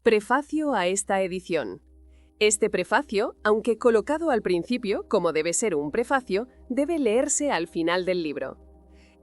Prefacio a esta edición. Este prefacio, aunque colocado al principio, como debe ser un prefacio, debe leerse al final del libro.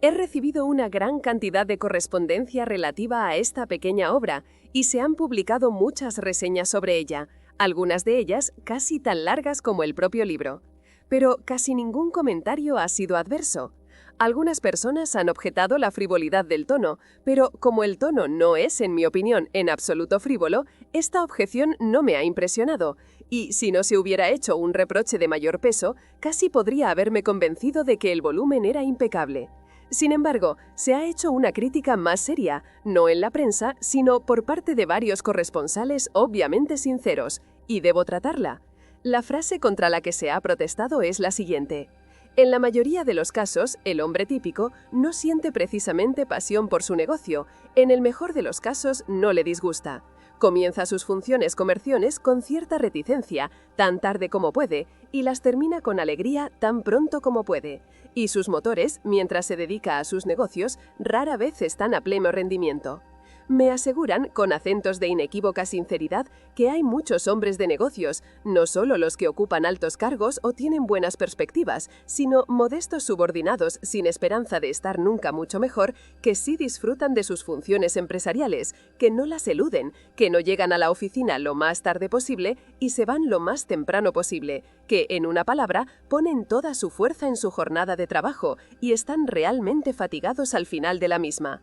He recibido una gran cantidad de correspondencia relativa a esta pequeña obra y se han publicado muchas reseñas sobre ella, algunas de ellas casi tan largas como el propio libro. Pero casi ningún comentario ha sido adverso. Algunas personas han objetado la frivolidad del tono, pero como el tono no es, en mi opinión, en absoluto frívolo, esta objeción no me ha impresionado, y si no se hubiera hecho un reproche de mayor peso, casi podría haberme convencido de que el volumen era impecable. Sin embargo, se ha hecho una crítica más seria, no en la prensa, sino por parte de varios corresponsales obviamente sinceros, y debo tratarla. La frase contra la que se ha protestado es la siguiente: en la mayoría de los casos, el hombre típico no siente precisamente pasión por su negocio, en el mejor de los casos no le disgusta. Comienza sus funciones comerciales con cierta reticencia, tan tarde como puede, y las termina con alegría tan pronto como puede. Y sus motores, mientras se dedica a sus negocios, rara vez están a pleno rendimiento. Me aseguran, con acentos de inequívoca sinceridad, que hay muchos hombres de negocios, no solo los que ocupan altos cargos o tienen buenas perspectivas, sino modestos subordinados sin esperanza de estar nunca mucho mejor, que sí disfrutan de sus funciones empresariales, que no las eluden, que no llegan a la oficina lo más tarde posible y se van lo más temprano posible, que, en una palabra, ponen toda su fuerza en su jornada de trabajo y están realmente fatigados al final de la misma.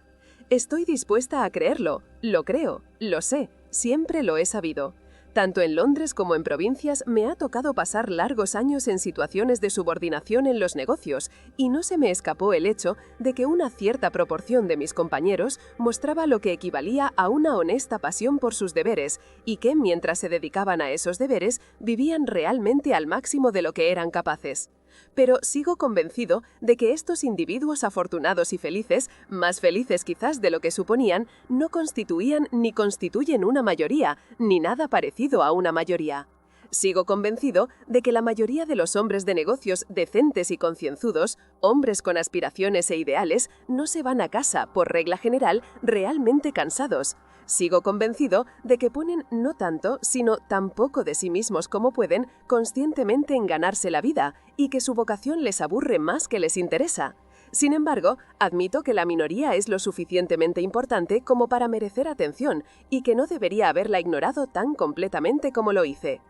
Estoy dispuesta a creerlo, lo creo, lo sé, siempre lo he sabido. Tanto en Londres como en provincias me ha tocado pasar largos años en situaciones de subordinación en los negocios y no se me escapó el hecho de que una cierta proporción de mis compañeros mostraba lo que equivalía a una honesta pasión por sus deberes y que, mientras se dedicaban a esos deberes, vivían realmente al máximo de lo que eran capaces. Pero sigo convencido de que estos individuos afortunados y felices, más felices quizás de lo que suponían, no constituían ni constituyen una mayoría, ni nada parecido a una mayoría. Sigo convencido de que la mayoría de los hombres de negocios decentes y concienzudos, hombres con aspiraciones e ideales, no se van a casa, por regla general, realmente cansados. Sigo convencido de que ponen no tanto, sino tan poco de sí mismos como pueden, conscientemente en ganarse la vida, y que su vocación les aburre más que les interesa. Sin embargo, admito que la minoría es lo suficientemente importante como para merecer atención, y que no debería haberla ignorado tan completamente como lo hice.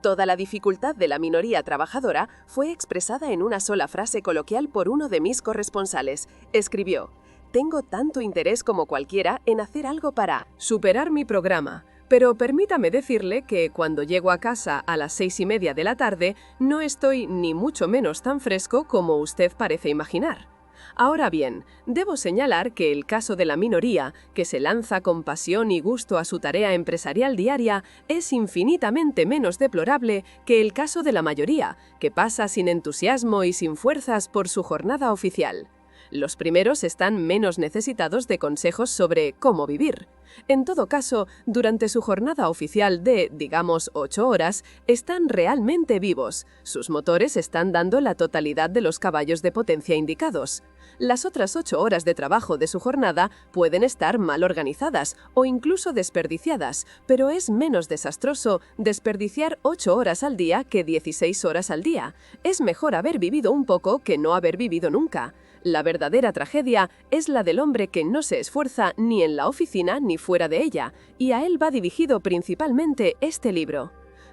Toda la dificultad de la minoría trabajadora fue expresada en una sola frase coloquial por uno de mis corresponsales. Escribió: tengo tanto interés como cualquiera en hacer algo para superar mi programa, pero permítame decirle que cuando llego a casa a las 6:30 de la tarde no estoy ni mucho menos tan fresco como usted parece imaginar. Ahora bien, debo señalar que el caso de la minoría, que se lanza con pasión y gusto a su tarea empresarial diaria, es infinitamente menos deplorable que el caso de la mayoría, que pasa sin entusiasmo y sin fuerzas por su jornada oficial. Los primeros están menos necesitados de consejos sobre cómo vivir. En todo caso, durante su jornada oficial de, digamos, 8 horas, están realmente vivos. Sus motores están dando la totalidad de los caballos de potencia indicados. Las otras 8 horas de trabajo de su jornada pueden estar mal organizadas o incluso desperdiciadas, pero es menos desastroso desperdiciar 8 horas al día que 16 horas al día. Es mejor haber vivido un poco que no haber vivido nunca. La verdadera tragedia es la del hombre que no se esfuerza ni en la oficina ni fuera de ella, y a él va dirigido principalmente este libro.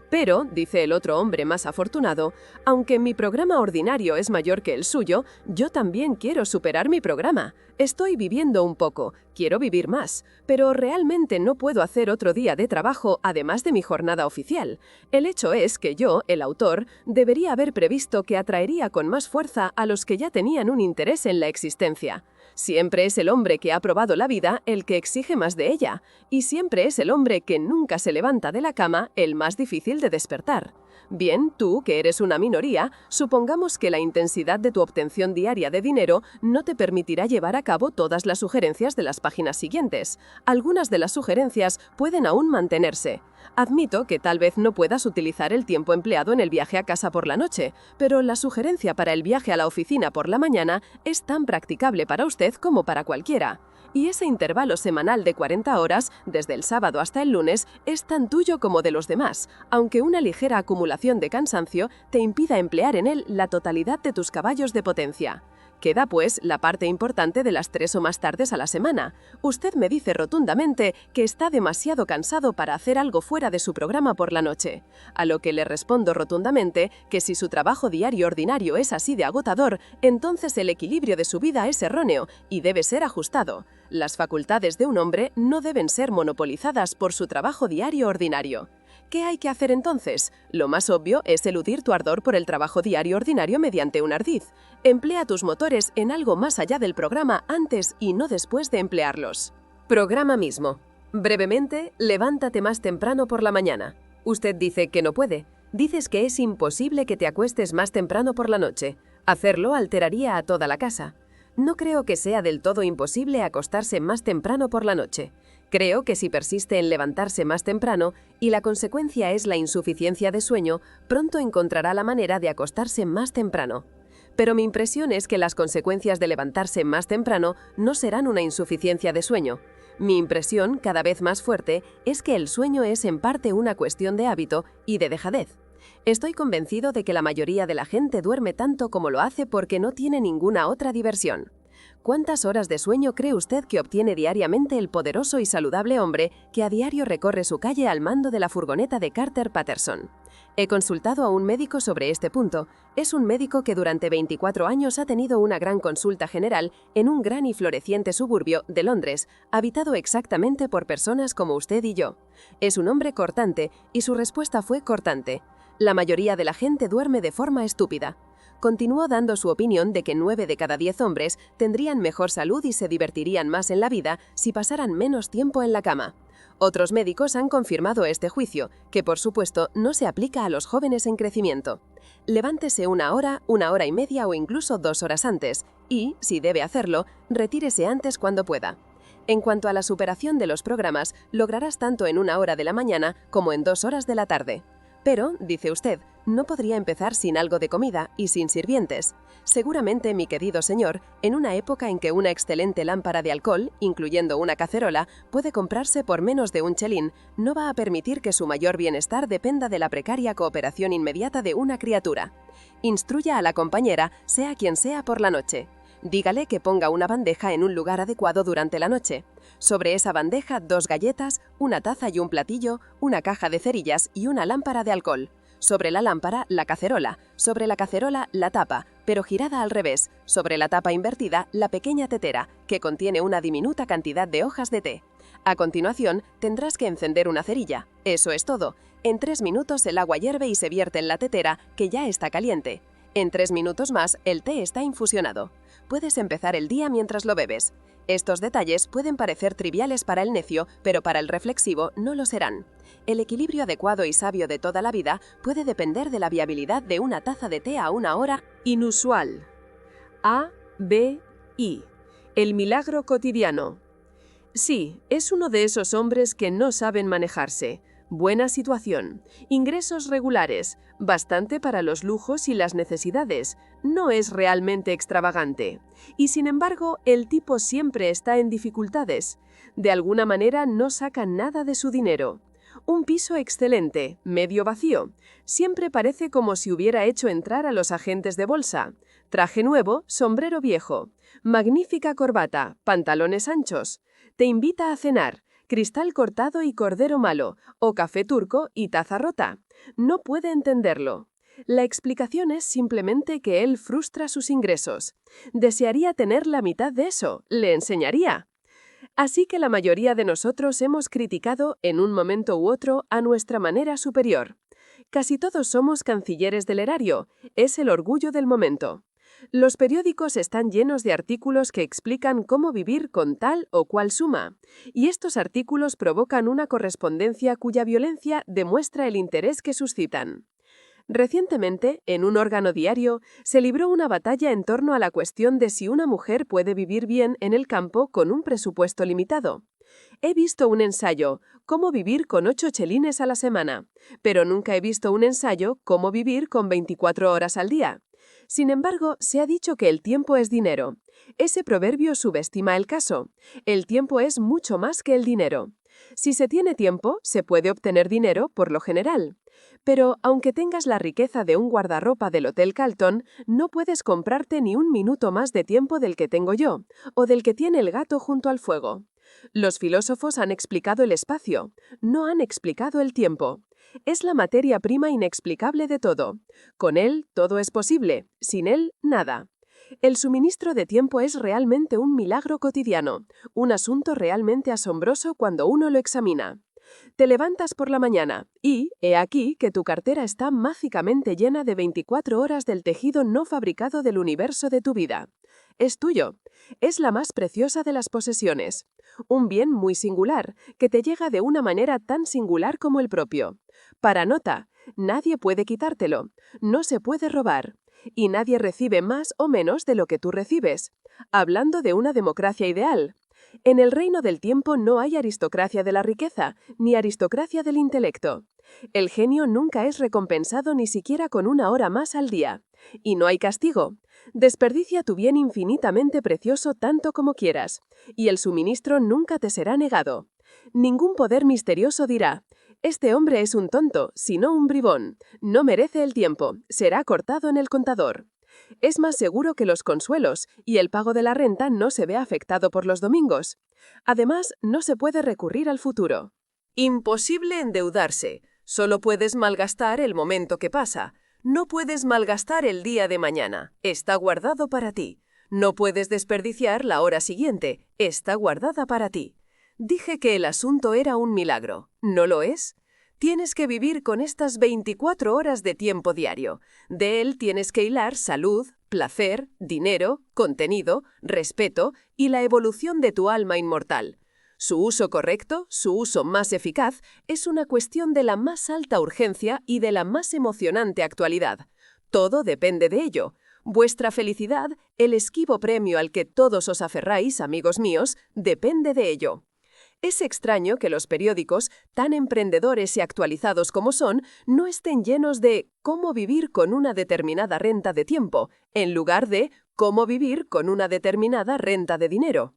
Pero, dice el otro hombre más afortunado, aunque mi programa ordinario es mayor que el suyo, yo también quiero superar mi programa. Estoy viviendo un poco, quiero vivir más, pero realmente no puedo hacer otro día de trabajo además de mi jornada oficial. El hecho es que yo, el autor, debería haber previsto que atraería con más fuerza a los que ya tenían un interés en la existencia. Siempre es el hombre que ha probado la vida el que exige más de ella, y siempre es el hombre que nunca se levanta de la cama el más difícil de despertar. Bien, tú, que eres una minoría, supongamos que la intensidad de tu obtención diaria de dinero no te permitirá llevar a cabo todas las sugerencias de las páginas siguientes. Algunas de las sugerencias pueden aún mantenerse. Admito que tal vez no puedas utilizar el tiempo empleado en el viaje a casa por la noche, pero la sugerencia para el viaje a la oficina por la mañana es tan practicable para usted como para cualquiera. Y ese intervalo semanal de 40 horas, desde el sábado hasta el lunes, es tan tuyo como de los demás, aunque una ligera acumulación de cansancio te impida emplear en él la totalidad de tus caballos de potencia. Queda, pues, la parte importante de las 3 o más tardes a la semana. Usted me dice rotundamente que está demasiado cansado para hacer algo fuera de su programa por la noche. A lo que le respondo rotundamente que si su trabajo diario ordinario es así de agotador, entonces el equilibrio de su vida es erróneo y debe ser ajustado. Las facultades de un hombre no deben ser monopolizadas por su trabajo diario ordinario. ¿Qué hay que hacer entonces? Lo más obvio es eludir tu ardor por el trabajo diario ordinario mediante un ardiz. Emplea tus motores en algo más allá del programa antes y no después de emplearlos. Programa mismo. Brevemente, levántate más temprano por la mañana. Usted dice que no puede. Dices que es imposible que te acuestes más temprano por la noche. Hacerlo alteraría a toda la casa. No creo que sea del todo imposible acostarse más temprano por la noche. Creo que si persiste en levantarse más temprano y la consecuencia es la insuficiencia de sueño, pronto encontrará la manera de acostarse más temprano. Pero mi impresión es que las consecuencias de levantarse más temprano no serán una insuficiencia de sueño. Mi impresión, cada vez más fuerte, es que el sueño es en parte una cuestión de hábito y de dejadez. Estoy convencido de que la mayoría de la gente duerme tanto como lo hace porque no tiene ninguna otra diversión. ¿Cuántas horas de sueño cree usted que obtiene diariamente el poderoso y saludable hombre que a diario recorre su calle al mando de la furgoneta de Carter Patterson? He consultado a un médico sobre este punto. Es un médico que durante 24 años ha tenido una gran consulta general en un gran y floreciente suburbio de Londres, habitado exactamente por personas como usted y yo. Es un hombre cortante y su respuesta fue cortante. La mayoría de la gente duerme de forma estúpida. Continuó dando su opinión de que 9 de cada 10 hombres tendrían mejor salud y se divertirían más en la vida si pasaran menos tiempo en la cama. Otros médicos han confirmado este juicio, que por supuesto no se aplica a los jóvenes en crecimiento. Levántese una hora y media o incluso 2 horas antes y, si debe hacerlo, retírese antes cuando pueda. En cuanto a la superación de los programas, lograrás tanto en 1 hora de la mañana como en 2 horas de la tarde. Pero, dice usted, no podría empezar sin algo de comida y sin sirvientes. Seguramente, mi querido señor, en una época en que una excelente lámpara de alcohol, incluyendo una cacerola, puede comprarse por menos de un chelín, no va a permitir que su mayor bienestar dependa de la precaria cooperación inmediata de una criatura. Instruya a la compañera, sea quien sea, por la noche. Dígale que ponga una bandeja en un lugar adecuado durante la noche. Sobre esa bandeja 2 galletas, una taza y un platillo, una caja de cerillas y una lámpara de alcohol. Sobre la lámpara, la cacerola. Sobre la cacerola, la tapa, pero girada al revés. Sobre la tapa invertida, la pequeña tetera, que contiene una diminuta cantidad de hojas de té. A continuación, tendrás que encender una cerilla. Eso es todo. En 3 minutos el agua hierve y se vierte en la tetera, que ya está caliente. En 3 minutos más, el té está infusionado. Puedes empezar el día mientras lo bebes. Estos detalles pueden parecer triviales para el necio, pero para el reflexivo no lo serán. El equilibrio adecuado y sabio de toda la vida puede depender de la viabilidad de una taza de té a 1 hora inusual. A, B, I. El milagro cotidiano. Sí, es uno de esos hombres que no saben manejarse. Buena situación, ingresos regulares, bastante para los lujos y las necesidades, no es realmente extravagante. Y sin embargo, el tipo siempre está en dificultades. De alguna manera no saca nada de su dinero. Un piso excelente, medio vacío. Siempre parece como si hubiera hecho entrar a los agentes de bolsa. Traje nuevo, sombrero viejo. Magnífica corbata, pantalones anchos. Te invita a cenar. Cristal cortado y cordero malo, o café turco y taza rota. No puede entenderlo. La explicación es simplemente que él frustra sus ingresos. Desearía tener la mitad de eso, le enseñaría. Así que la mayoría de nosotros hemos criticado, en un momento u otro, a nuestra manera superior. Casi todos somos cancilleres del erario, es el orgullo del momento. Los periódicos están llenos de artículos que explican cómo vivir con tal o cual suma, y estos artículos provocan una correspondencia cuya violencia demuestra el interés que suscitan. Recientemente, en un órgano diario, se libró una batalla en torno a la cuestión de si una mujer puede vivir bien en el campo con un presupuesto limitado. He visto un ensayo, Cómo vivir con 8 chelines a la semana, pero nunca he visto un ensayo, Cómo vivir con 24 horas al día. Sin embargo, se ha dicho que el tiempo es dinero. Ese proverbio subestima el caso. El tiempo es mucho más que el dinero. Si se tiene tiempo, se puede obtener dinero por lo general. Pero aunque tengas la riqueza de un guardarropa del Hotel Carlton, no puedes comprarte ni un minuto más de tiempo del que tengo yo, o del que tiene el gato junto al fuego. Los filósofos han explicado el espacio, no han explicado el tiempo. Es la materia prima inexplicable de todo. Con él, todo es posible, sin él, nada. El suministro de tiempo es realmente un milagro cotidiano, un asunto realmente asombroso cuando uno lo examina. Te levantas por la mañana y, he aquí que tu cartera está mágicamente llena de 24 horas del tejido no fabricado del universo de tu vida. Es tuyo. Es la más preciosa de las posesiones. Un bien muy singular, que te llega de una manera tan singular como el propio. Para nota, nadie puede quitártelo, no se puede robar. Y nadie recibe más o menos de lo que tú recibes. Hablando de una democracia ideal. En el reino del tiempo no hay aristocracia de la riqueza, ni aristocracia del intelecto. El genio nunca es recompensado ni siquiera con una hora más al día. Y no hay castigo. Desperdicia tu bien infinitamente precioso tanto como quieras, y el suministro nunca te será negado. Ningún poder misterioso dirá: este hombre es un tonto, sino un bribón. No merece el tiempo, será cortado en el contador. Es más seguro que los consuelos, y el pago de la renta no se ve afectado por los domingos. Además, no se puede recurrir al futuro. Imposible endeudarse. Solo puedes malgastar el momento que pasa. No puedes malgastar el día de mañana. Está guardado para ti. No puedes desperdiciar la hora siguiente. Está guardada para ti. Dije que el asunto era un milagro. ¿No lo es? Tienes que vivir con estas 24 horas de tiempo diario. De él tienes que hilar salud, placer, dinero, contenido, respeto y la evolución de tu alma inmortal. Su uso correcto, su uso más eficaz, es una cuestión de la más alta urgencia y de la más emocionante actualidad. Todo depende de ello. Vuestra felicidad, el esquivo premio al que todos os aferráis, amigos míos, depende de ello. Es extraño que los periódicos, tan emprendedores y actualizados como son, no estén llenos de cómo vivir con una determinada renta de tiempo, en lugar de cómo vivir con una determinada renta de dinero.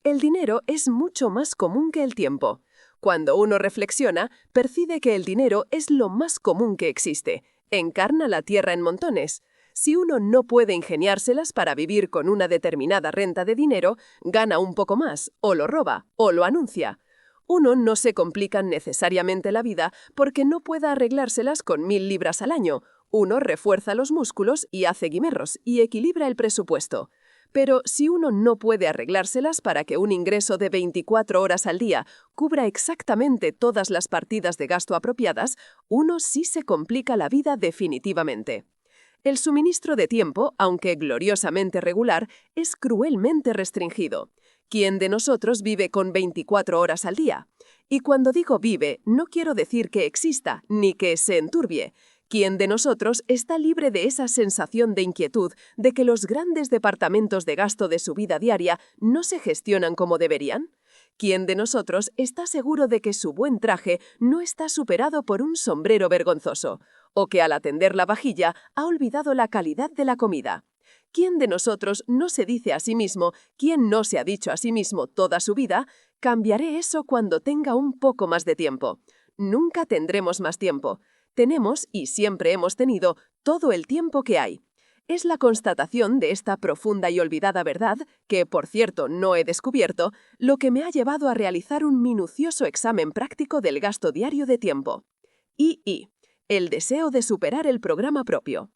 El dinero es mucho más común que el tiempo. Cuando uno reflexiona, percibe que el dinero es lo más común que existe. Encarna la tierra en montones. Si uno no puede ingeniárselas para vivir con una determinada renta de dinero, gana un poco más, o lo roba, o lo anuncia. Uno no se complica necesariamente la vida porque no pueda arreglárselas con 1000 libras al año. Uno refuerza los músculos y hace guimerros y equilibra el presupuesto. Pero si uno no puede arreglárselas para que un ingreso de 24 horas al día cubra exactamente todas las partidas de gasto apropiadas, uno sí se complica la vida definitivamente. El suministro de tiempo, aunque gloriosamente regular, es cruelmente restringido. ¿Quién de nosotros vive con 24 horas al día? Y cuando digo vive, no quiero decir que exista, ni que se enturbie. ¿Quién de nosotros está libre de esa sensación de inquietud de que los grandes departamentos de gasto de su vida diaria no se gestionan como deberían? ¿Quién de nosotros está seguro de que su buen traje no está superado por un sombrero vergonzoso? ¿O que al atender la vajilla ha olvidado la calidad de la comida? ¿Quién de nosotros no se dice a sí mismo, quién no se ha dicho a sí mismo toda su vida, cambiaré eso cuando tenga un poco más de tiempo? Nunca tendremos más tiempo. Tenemos, y siempre hemos tenido, todo el tiempo que hay. Es la constatación de esta profunda y olvidada verdad, que, por cierto, no he descubierto, lo que me ha llevado a realizar un minucioso examen práctico del gasto diario de tiempo. El deseo de superar el programa propio.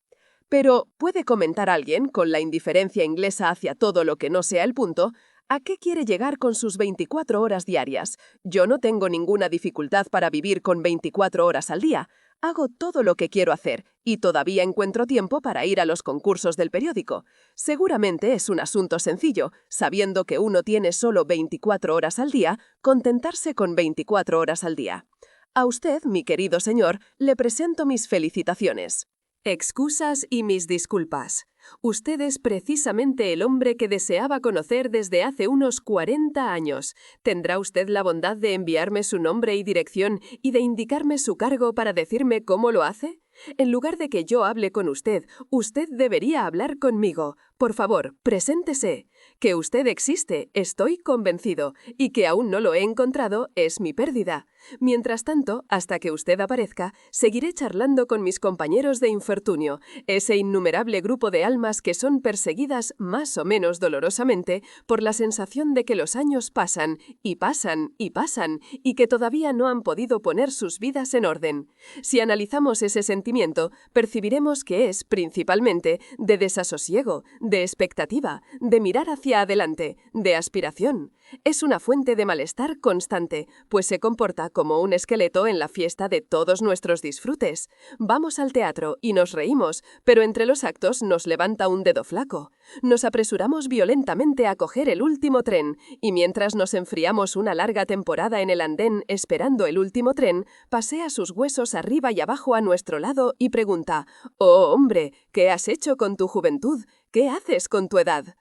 Pero, ¿puede comentar alguien, con la indiferencia inglesa hacia todo lo que no sea el punto, a qué quiere llegar con sus 24 horas diarias? Yo no tengo ninguna dificultad para vivir con 24 horas al día. Hago todo lo que quiero hacer y todavía encuentro tiempo para ir a los concursos del periódico. Seguramente es un asunto sencillo, sabiendo que uno tiene solo 24 horas al día, contentarse con 24 horas al día. A usted, mi querido señor, le presento mis felicitaciones. Excusas y mis disculpas. Usted es precisamente el hombre que deseaba conocer desde hace unos 40 años. ¿Tendrá usted la bondad de enviarme su nombre y dirección y de indicarme su cargo para decirme cómo lo hace? En lugar de que yo hable con usted, usted debería hablar conmigo. Por favor, preséntese. Que usted existe, estoy convencido, y que aún no lo he encontrado es mi pérdida. Mientras tanto, hasta que usted aparezca, seguiré charlando con mis compañeros de infortunio, ese innumerable grupo de almas que son perseguidas más o menos dolorosamente por la sensación de que los años pasan, y pasan, y pasan, y que todavía no han podido poner sus vidas en orden. Si analizamos ese sentimiento, percibiremos que es, principalmente, de desasosiego, de expectativa, de mirar hacia adelante, de aspiración. Es una fuente de malestar constante, pues se comporta como un esqueleto en la fiesta de todos nuestros disfrutes. Vamos al teatro y nos reímos, pero entre los actos nos levanta un dedo flaco. Nos apresuramos violentamente a coger el último tren, y mientras nos enfriamos una larga temporada en el andén esperando el último tren, pasea sus huesos arriba y abajo a nuestro lado y pregunta: «Oh, hombre, ¿qué has hecho con tu juventud? ¿Qué haces con tu edad?».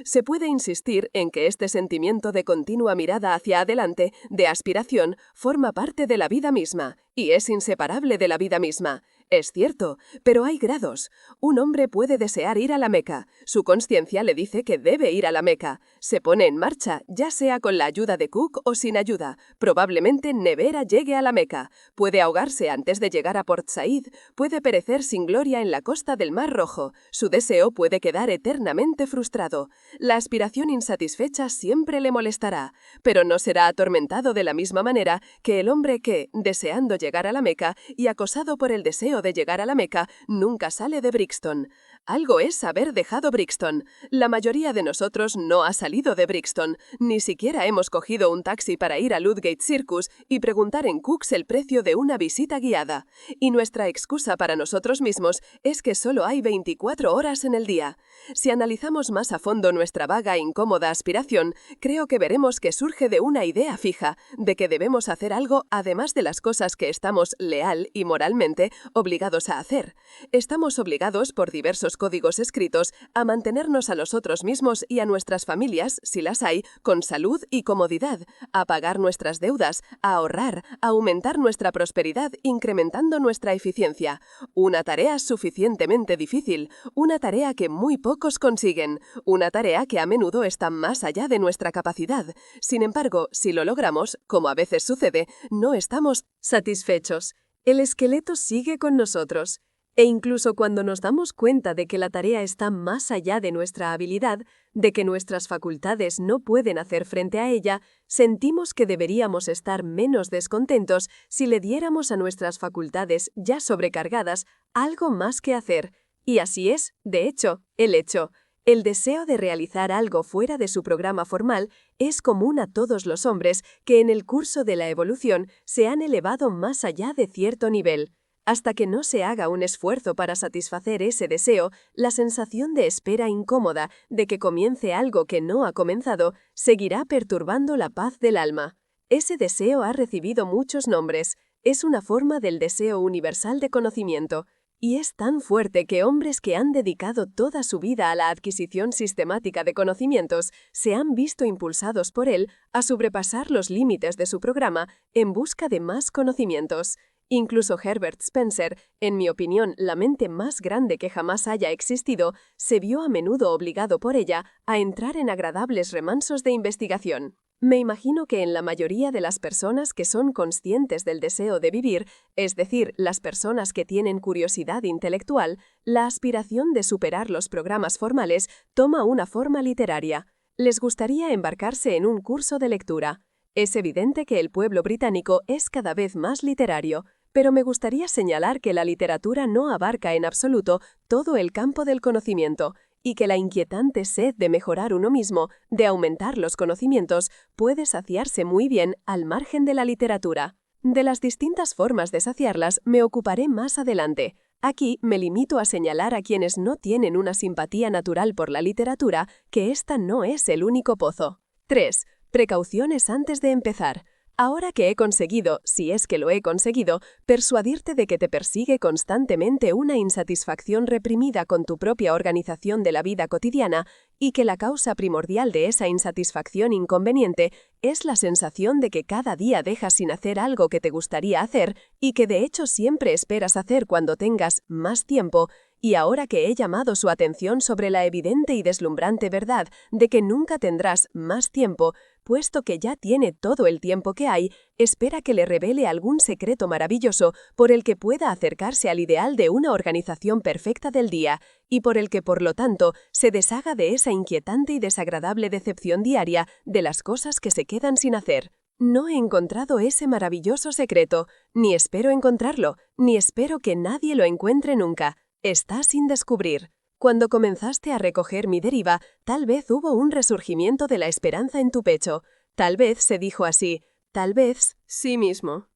Se puede insistir en que este sentimiento de continua mirada hacia adelante, de aspiración, forma parte de la vida misma, y es inseparable de la vida misma. Es cierto, pero hay grados. Un hombre puede desear ir a la Meca. Su conciencia le dice que debe ir a la Meca. Se pone en marcha, ya sea con la ayuda de Cook o sin ayuda. Probablemente Nevera llegue a la Meca. Puede ahogarse antes de llegar a Port Said. Puede perecer sin gloria en la costa del Mar Rojo. Su deseo puede quedar eternamente frustrado. La aspiración insatisfecha siempre le molestará, pero no será atormentado de la misma manera que el hombre que, deseando llegar a la Meca y acosado por el deseo de llegar a la Meca, nunca sale de Brixton. Algo es haber dejado Brixton. La mayoría de nosotros no ha salido de Brixton. Ni siquiera hemos cogido un taxi para ir a Ludgate Circus y preguntar en Cooks el precio de una visita guiada. Y nuestra excusa para nosotros mismos es que solo hay 24 horas en el día. Si analizamos más a fondo nuestra vaga e incómoda aspiración, creo que veremos que surge de una idea fija, de que debemos hacer algo además de las cosas que estamos leal y moralmente obligados a hacer. Estamos obligados por diversos códigos escritos a mantenernos a nosotros mismos y a nuestras familias, si las hay, con salud y comodidad, a pagar nuestras deudas, a ahorrar, a aumentar nuestra prosperidad incrementando nuestra eficiencia. Una tarea suficientemente difícil, una tarea que muy pocos consiguen, una tarea que a menudo está más allá de nuestra capacidad. Sin embargo, si lo logramos, como a veces sucede, no estamos satisfechos. El esqueleto sigue con nosotros. E incluso cuando nos damos cuenta de que la tarea está más allá de nuestra habilidad, de que nuestras facultades no pueden hacer frente a ella, sentimos que deberíamos estar menos descontentos si le diéramos a nuestras facultades ya sobrecargadas algo más que hacer. Y así es, de hecho, el hecho. El deseo de realizar algo fuera de su programa formal es común a todos los hombres que en el curso de la evolución se han elevado más allá de cierto nivel. Hasta que no se haga un esfuerzo para satisfacer ese deseo, la sensación de espera incómoda de que comience algo que no ha comenzado seguirá perturbando la paz del alma. Ese deseo ha recibido muchos nombres. Es una forma del deseo universal de conocimiento. Y es tan fuerte que hombres que han dedicado toda su vida a la adquisición sistemática de conocimientos se han visto impulsados por él a sobrepasar los límites de su programa en busca de más conocimientos. Incluso Herbert Spencer, en mi opinión la mente más grande que jamás haya existido, se vio a menudo obligado por ella a entrar en agradables remansos de investigación. Me imagino que en la mayoría de las personas que son conscientes del deseo de vivir, es decir, las personas que tienen curiosidad intelectual, la aspiración de superar los programas formales toma una forma literaria. Les gustaría embarcarse en un curso de lectura. Es evidente que el pueblo británico es cada vez más literario, pero me gustaría señalar que la literatura no abarca en absoluto todo el campo del conocimiento, y que la inquietante sed de mejorar uno mismo, de aumentar los conocimientos, puede saciarse muy bien al margen de la literatura. De las distintas formas de saciarlas me ocuparé más adelante. Aquí me limito a señalar a quienes no tienen una simpatía natural por la literatura que esta no es el único pozo. 3. Precauciones antes de empezar. Ahora que he conseguido, si es que lo he conseguido, persuadirte de que te persigue constantemente una insatisfacción reprimida con tu propia organización de la vida cotidiana, y que la causa primordial de esa insatisfacción inconveniente es la sensación de que cada día dejas sin hacer algo que te gustaría hacer y que de hecho siempre esperas hacer cuando tengas más tiempo, y ahora que he llamado su atención sobre la evidente y deslumbrante verdad de que nunca tendrás más tiempo, puesto que ya tiene todo el tiempo que hay, espera que le revele algún secreto maravilloso por el que pueda acercarse al ideal de una organización perfecta del día, y por el que, por lo tanto, se deshaga de esa inquietante y desagradable decepción diaria de las cosas que se quedan sin hacer. No he encontrado ese maravilloso secreto, ni espero encontrarlo, ni espero que nadie lo encuentre nunca. Está sin descubrir. Cuando comenzaste a recoger mi deriva, tal vez hubo un resurgimiento de la esperanza en tu pecho. Tal vez se dijo así, tal vez, sí mismo.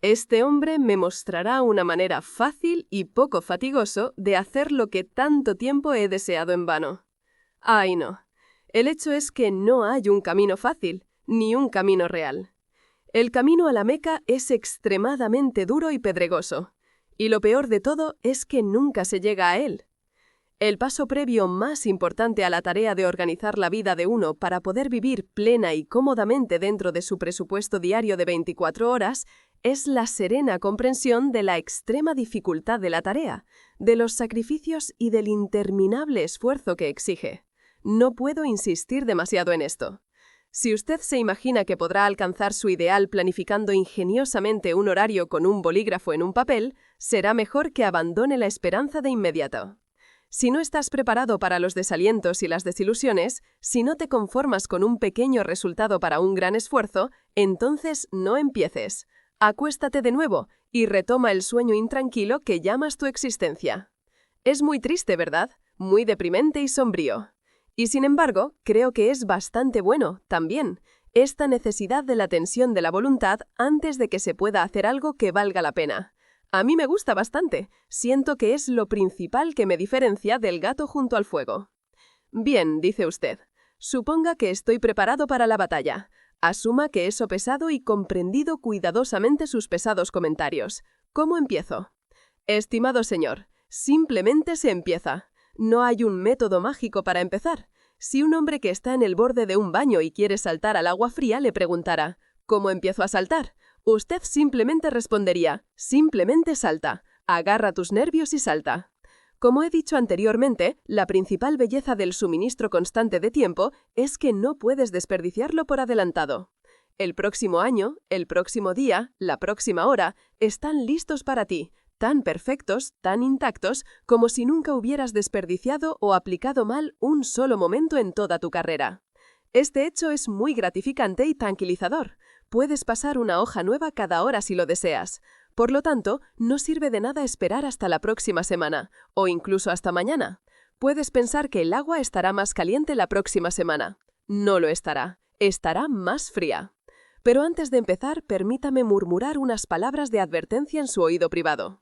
Este hombre me mostrará una manera fácil y poco fatigoso de hacer lo que tanto tiempo he deseado en vano. Ay, no. El hecho es que no hay un camino fácil, ni un camino real. El camino a la Meca es extremadamente duro y pedregoso. Y lo peor de todo es que nunca se llega a él. El paso previo más importante a la tarea de organizar la vida de uno para poder vivir plena y cómodamente dentro de su presupuesto diario de 24 horas es la serena comprensión de la extrema dificultad de la tarea, de los sacrificios y del interminable esfuerzo que exige. No puedo insistir demasiado en esto. Si usted se imagina que podrá alcanzar su ideal planificando ingeniosamente un horario con un bolígrafo en un papel, será mejor que abandone la esperanza de inmediato. Si no estás preparado para los desalientos y las desilusiones, si no te conformas con un pequeño resultado para un gran esfuerzo, entonces no empieces. Acuéstate de nuevo y retoma el sueño intranquilo que llamas tu existencia. Es muy triste, ¿verdad? Muy deprimente y sombrío. Y sin embargo, creo que es bastante bueno, también, esta necesidad de la tensión de la voluntad antes de que se pueda hacer algo que valga la pena. A mí me gusta bastante, siento que es lo principal que me diferencia del gato junto al fuego. Bien, dice usted, suponga que estoy preparado para la batalla. Asuma que he sopesado y comprendido cuidadosamente sus pesados comentarios. ¿Cómo empiezo? Estimado señor, simplemente se empieza. No hay un método mágico para empezar. Si un hombre que está en el borde de un baño y quiere saltar al agua fría le preguntara, ¿cómo empiezo a saltar? Usted simplemente respondería, simplemente salta, agarra tus nervios y salta. Como he dicho anteriormente, la principal belleza del suministro constante de tiempo es que no puedes desperdiciarlo por adelantado. El próximo año, el próximo día, la próxima hora, están listos para ti, tan perfectos, tan intactos, como si nunca hubieras desperdiciado o aplicado mal un solo momento en toda tu carrera. Este hecho es muy gratificante y tranquilizador. Puedes pasar una hoja nueva cada hora si lo deseas. Por lo tanto, no sirve de nada esperar hasta la próxima semana, o incluso hasta mañana. Puedes pensar que el agua estará más caliente la próxima semana. No lo estará. Estará más fría. Pero antes de empezar, permítame murmurar unas palabras de advertencia en su oído privado.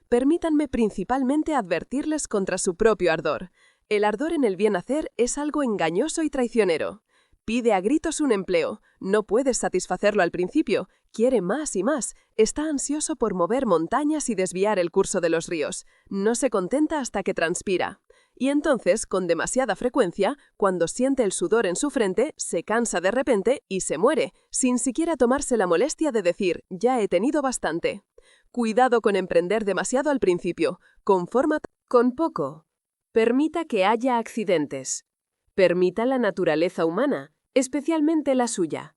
Permítanme principalmente advertirles contra su propio ardor. El ardor en el bien hacer es algo engañoso y traicionero. Pide a gritos un empleo, no puedes satisfacerlo al principio, quiere más y más, está ansioso por mover montañas y desviar el curso de los ríos, no se contenta hasta que transpira. Y entonces, con demasiada frecuencia, cuando siente el sudor en su frente, se cansa de repente y se muere, sin siquiera tomarse la molestia de decir, ya he tenido bastante. Cuidado con emprender demasiado al principio, confórmate con poco. Permita que haya accidentes. Permita la naturaleza humana, especialmente la suya.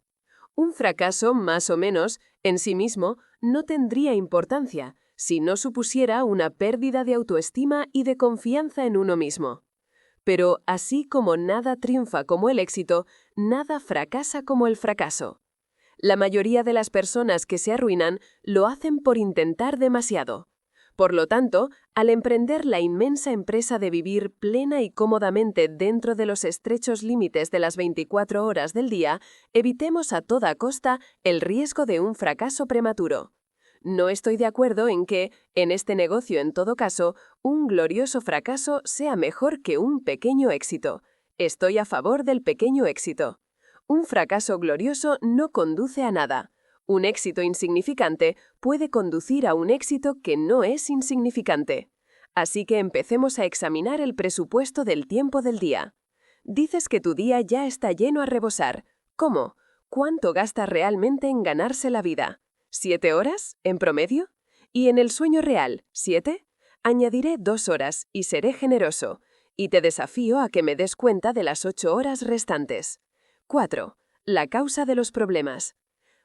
Un fracaso, más o menos, en sí mismo, no tendría importancia si no supusiera una pérdida de autoestima y de confianza en uno mismo. Pero así como nada triunfa como el éxito, nada fracasa como el fracaso. La mayoría de las personas que se arruinan lo hacen por intentar demasiado. Por lo tanto, al emprender la inmensa empresa de vivir plena y cómodamente dentro de los estrechos límites de las 24 horas del día, evitemos a toda costa el riesgo de un fracaso prematuro. No estoy de acuerdo en que, en este negocio en todo caso, un glorioso fracaso sea mejor que un pequeño éxito. Estoy a favor del pequeño éxito. Un fracaso glorioso no conduce a nada. Un éxito insignificante puede conducir a un éxito que no es insignificante. Así que empecemos a examinar el presupuesto del tiempo del día. Dices que tu día ya está lleno a rebosar. ¿Cómo? ¿Cuánto gastas realmente en ganarse la vida? ¿7 horas, en promedio? ¿Y en el sueño real, 7? Añadiré 2 horas y seré generoso. Y te desafío a que me des cuenta de las 8 horas restantes. 4. La causa de los problemas.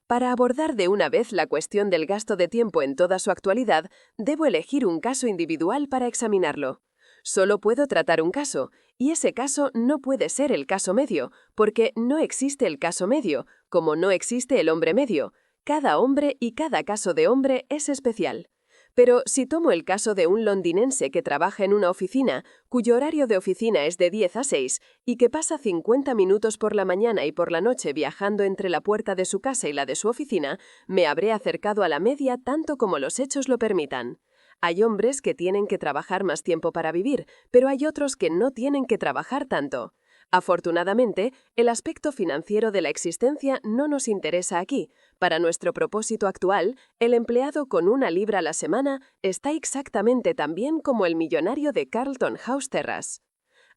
Para abordar de una vez la cuestión del gasto de tiempo en toda su actualidad, debo elegir un caso individual para examinarlo. Solo puedo tratar un caso, y ese caso no puede ser el caso medio, porque no existe el caso medio, como no existe el hombre medio. Cada hombre y cada caso de hombre es especial. Pero si tomo el caso de un londinense que trabaja en una oficina, cuyo horario de oficina es de 10 a 6 y que pasa 50 minutos por la mañana y por la noche viajando entre la puerta de su casa y la de su oficina, me habré acercado a la media tanto como los hechos lo permitan. Hay hombres que tienen que trabajar más tiempo para vivir, pero hay otros que no tienen que trabajar tanto. Afortunadamente, el aspecto financiero de la existencia no nos interesa aquí. Para nuestro propósito actual, el empleado con 1 libra a la semana está exactamente tan bien como el millonario de Carlton House Terrace.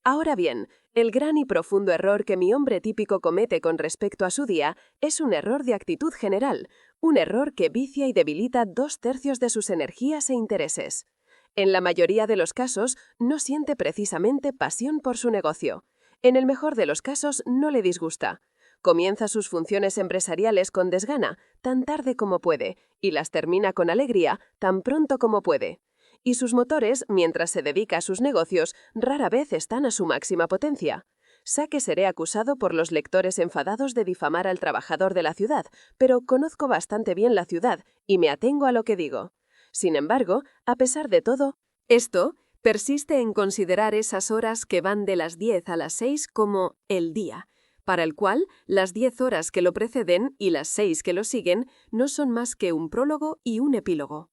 Ahora bien, el gran y profundo error que mi hombre típico comete con respecto a su día es un error de actitud general, un error que vicia y debilita 2/3 de sus energías e intereses. En la mayoría de los casos, no siente precisamente pasión por su negocio. En el mejor de los casos, no le disgusta. Comienza sus funciones empresariales con desgana, tan tarde como puede, y las termina con alegría, tan pronto como puede. Y sus motores, mientras se dedica a sus negocios, rara vez están a su máxima potencia. Sé que seré acusado por los lectores enfadados de difamar al trabajador de la ciudad, pero conozco bastante bien la ciudad y me atengo a lo que digo. Sin embargo, a pesar de todo, esto persiste en considerar esas horas que van de las 10 a las 6 como el día, para el cual las 10 horas que lo preceden y las 6 que lo siguen no son más que un prólogo y un epílogo.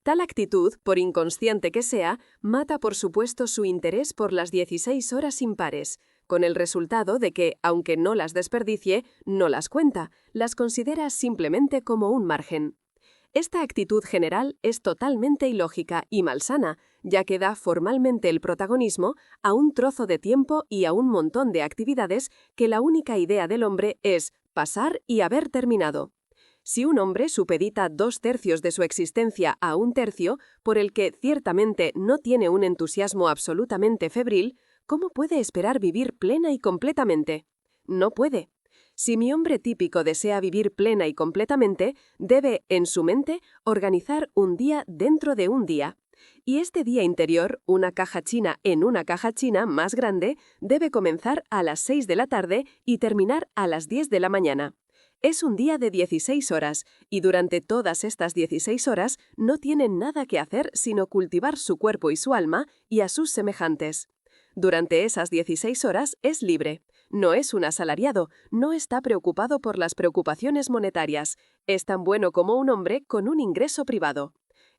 Tal actitud, por inconsciente que sea, mata por supuesto su interés por las 16 horas impares, con el resultado de que, aunque no las desperdicie, no las cuenta, las considera simplemente como un margen. Esta actitud general es totalmente ilógica y malsana, ya que da formalmente el protagonismo a un trozo de tiempo y a un montón de actividades que la única idea del hombre es pasar y haber terminado. Si un hombre supedita 2/3 de su existencia a 1/3, por el que ciertamente no tiene un entusiasmo absolutamente febril, ¿cómo puede esperar vivir plena y completamente? No puede. Si mi hombre típico desea vivir plena y completamente, debe, en su mente, organizar un día dentro de un día. Y este día interior, una caja china en una caja china más grande, debe comenzar a las 6 de la tarde y terminar a las 10 de la mañana. Es un día de 16 horas, y durante todas estas 16 horas no tiene nada que hacer sino cultivar su cuerpo y su alma y a sus semejantes. Durante esas 16 horas es libre. No es un asalariado, no está preocupado por las preocupaciones monetarias. Es tan bueno como un hombre con un ingreso privado.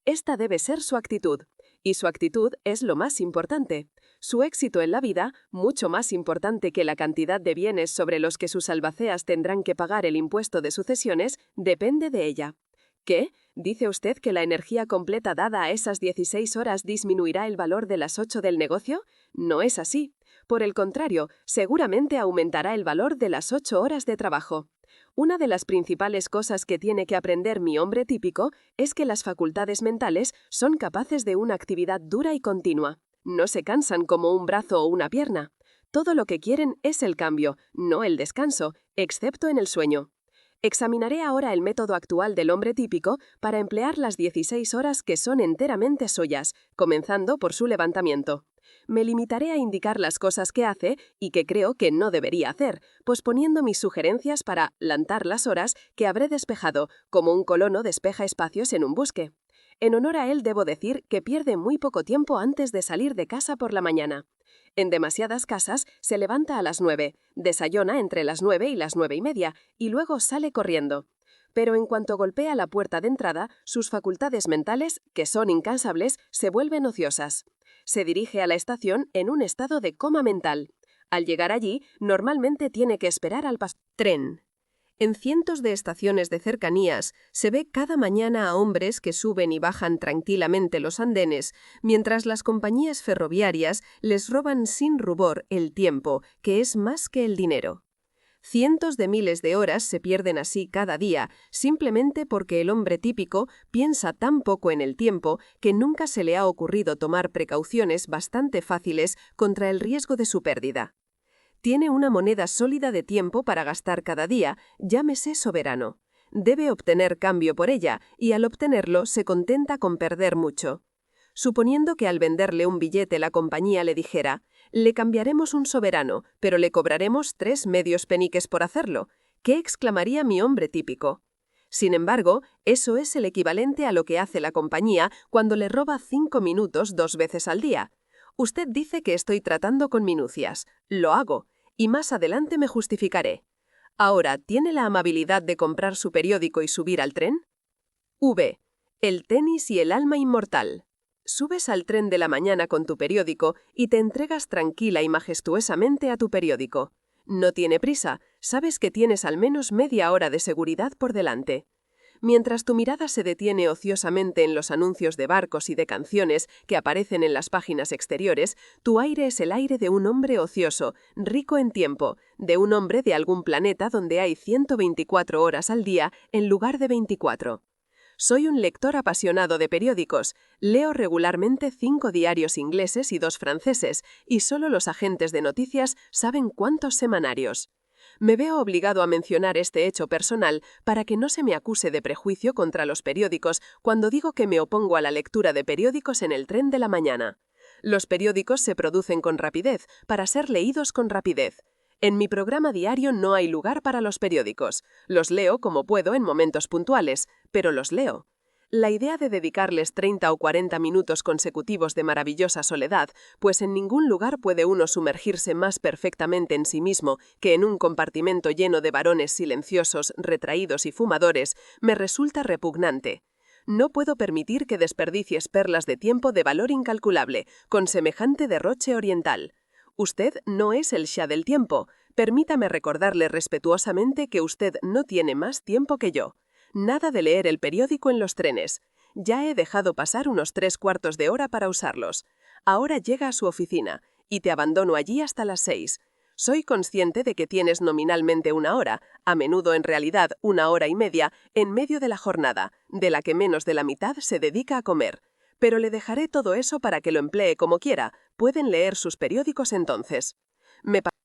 Esta debe ser su actitud, y su actitud es lo más importante. Su éxito en la vida, mucho más importante que la cantidad de bienes sobre los que sus albaceas tendrán que pagar el impuesto de sucesiones, depende de ella. ¿Qué? ¿Dice usted que la energía completa dada a esas 16 horas disminuirá el valor de las 8 del negocio? No es así. Por el contrario, seguramente aumentará el valor de las 8 horas de trabajo. Una de las principales cosas que tiene que aprender mi hombre típico es que las facultades mentales son capaces de una actividad dura y continua. No se cansan como un brazo o una pierna. Todo lo que quieren es el cambio, no el descanso, excepto en el sueño. Examinaré ahora el método actual del hombre típico para emplear las 16 horas que son enteramente suyas, comenzando por su levantamiento. Me limitaré a indicar las cosas que hace y que creo que no debería hacer, posponiendo mis sugerencias para lanzar las horas que habré despejado, como un colono despeja espacios en un bosque. En honor a él debo decir que pierde muy poco tiempo antes de salir de casa por la mañana. En demasiadas casas se levanta a las 9, desayuna entre las 9 y las 9:30 y luego sale corriendo. Pero en cuanto golpea la puerta de entrada, sus facultades mentales, que son incansables, se vuelven ociosas. Se dirige a la estación en un estado de coma mental. Al llegar allí, normalmente tiene que esperar al tren. En cientos de estaciones de cercanías se ve cada mañana a hombres que suben y bajan tranquilamente los andenes, mientras las compañías ferroviarias les roban sin rubor el tiempo, que es más que el dinero. Cientos de miles de horas se pierden así cada día, simplemente porque el hombre típico piensa tan poco en el tiempo que nunca se le ha ocurrido tomar precauciones bastante fáciles contra el riesgo de su pérdida. Tiene una moneda sólida de tiempo para gastar cada día, llámese soberano. Debe obtener cambio por ella, y al obtenerlo se contenta con perder mucho. Suponiendo que al venderle un billete la compañía le dijera: «Le cambiaremos un soberano, pero le cobraremos 3 medios peniques por hacerlo», ¿qué exclamaría mi hombre típico? Sin embargo, eso es el equivalente a lo que hace la compañía cuando le roba 5 minutos 2 veces al día. Usted dice que estoy tratando con minucias. Lo hago, y más adelante me justificaré. Ahora, ¿tiene la amabilidad de comprar su periódico y subir al tren? V. El tenis y el alma inmortal. Subes al tren de la mañana con tu periódico y te entregas tranquila y majestuosamente a tu periódico. No tiene prisa, sabes que tienes al menos media hora de seguridad por delante. Mientras tu mirada se detiene ociosamente en los anuncios de barcos y de canciones que aparecen en las páginas exteriores, tu aire es el aire de un hombre ocioso, rico en tiempo, de un hombre de algún planeta donde hay 124 horas al día en lugar de 24. Soy un lector apasionado de periódicos. Leo regularmente 5 diarios ingleses y 2 franceses, y solo los agentes de noticias saben cuántos semanarios. Me veo obligado a mencionar este hecho personal para que no se me acuse de prejuicio contra los periódicos cuando digo que me opongo a la lectura de periódicos en el tren de la mañana. Los periódicos se producen con rapidez, para ser leídos con rapidez. En mi programa diario no hay lugar para los periódicos. Los leo como puedo en momentos puntuales, pero los leo. La idea de dedicarles 30 o 40 minutos consecutivos de maravillosa soledad, pues en ningún lugar puede uno sumergirse más perfectamente en sí mismo que en un compartimento lleno de varones silenciosos, retraídos y fumadores, me resulta repugnante. No puedo permitir que desperdicies perlas de tiempo de valor incalculable, con semejante derroche oriental. Usted no es el Shah del tiempo. Permítame recordarle respetuosamente que usted no tiene más tiempo que yo. Nada de leer el periódico en los trenes. Ya he dejado pasar unos 3/4 de hora para usarlos. Ahora llega a su oficina, y te abandono allí hasta las 6. Soy consciente de que tienes nominalmente 1 hora, a menudo en realidad 1 hora y media, en medio de la jornada, de la que menos de la mitad se dedica a comer. Pero le dejaré todo eso para que lo emplee como quiera. Pueden leer sus periódicos entonces.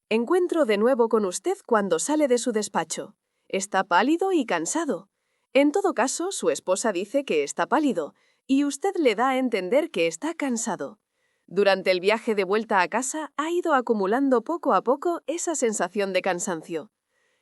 Encuentro de nuevo con usted cuando sale de su despacho. Está pálido y cansado. En todo caso, su esposa dice que está pálido, y usted le da a entender que está cansado. Durante el viaje de vuelta a casa ha ido acumulando poco a poco esa sensación de cansancio.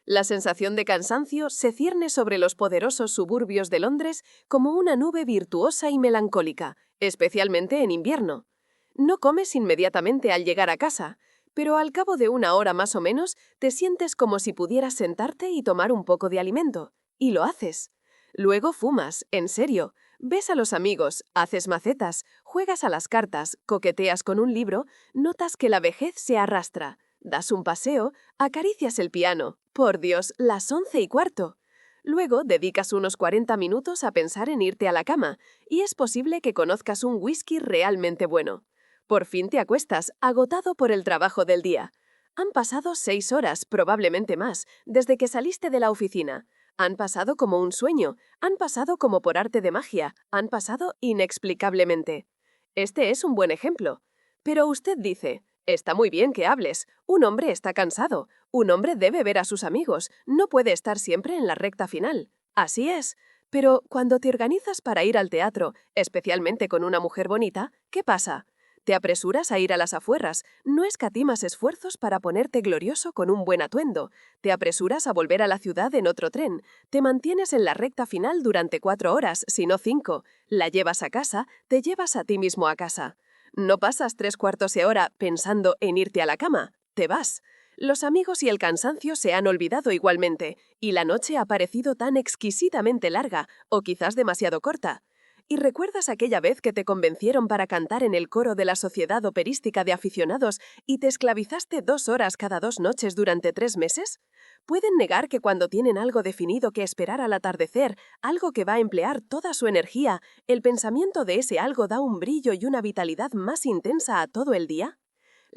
La sensación de cansancio se cierne sobre los poderosos suburbios de Londres como una nube virtuosa y melancólica, especialmente en invierno. No comes inmediatamente al llegar a casa, pero al cabo de 1 hora más o menos te sientes como si pudieras sentarte y tomar un poco de alimento, y lo haces. Luego fumas, en serio, ves a los amigos, haces macetas, juegas a las cartas, coqueteas con un libro, notas que la vejez se arrastra, das un paseo, acaricias el piano. Por Dios, las 11:15. Luego dedicas unos 40 minutos a pensar en irte a la cama, y es posible que conozcas un whisky realmente bueno. Por fin te acuestas, agotado por el trabajo del día. Han pasado 6 horas, probablemente más, desde que saliste de la oficina. Han pasado como un sueño, han pasado como por arte de magia, han pasado inexplicablemente. Este es un buen ejemplo. Pero usted dice: «Está muy bien que hables. Un hombre está cansado. Un hombre debe ver a sus amigos. No puede estar siempre en la recta final». Así es. Pero cuando te organizas para ir al teatro, especialmente con una mujer bonita, ¿qué pasa? Te apresuras a ir a las afueras, no escatimas esfuerzos para ponerte glorioso con un buen atuendo, te apresuras a volver a la ciudad en otro tren, te mantienes en la recta final durante 4 horas, si no 5, la llevas a casa, te llevas a ti mismo a casa. No pasas 3/4 de hora pensando en irte a la cama, te vas. Los amigos y el cansancio se han olvidado igualmente, y la noche ha parecido tan exquisitamente larga, o quizás demasiado corta. ¿Y recuerdas aquella vez que te convencieron para cantar en el coro de la Sociedad Operística de Aficionados y te esclavizaste 2 horas cada 2 noches durante 3 meses? Pueden negar que cuando tienen algo definido que esperar al atardecer, algo que va a emplear toda su energía, el pensamiento de ese algo da un brillo y una vitalidad más intensa a todo el día.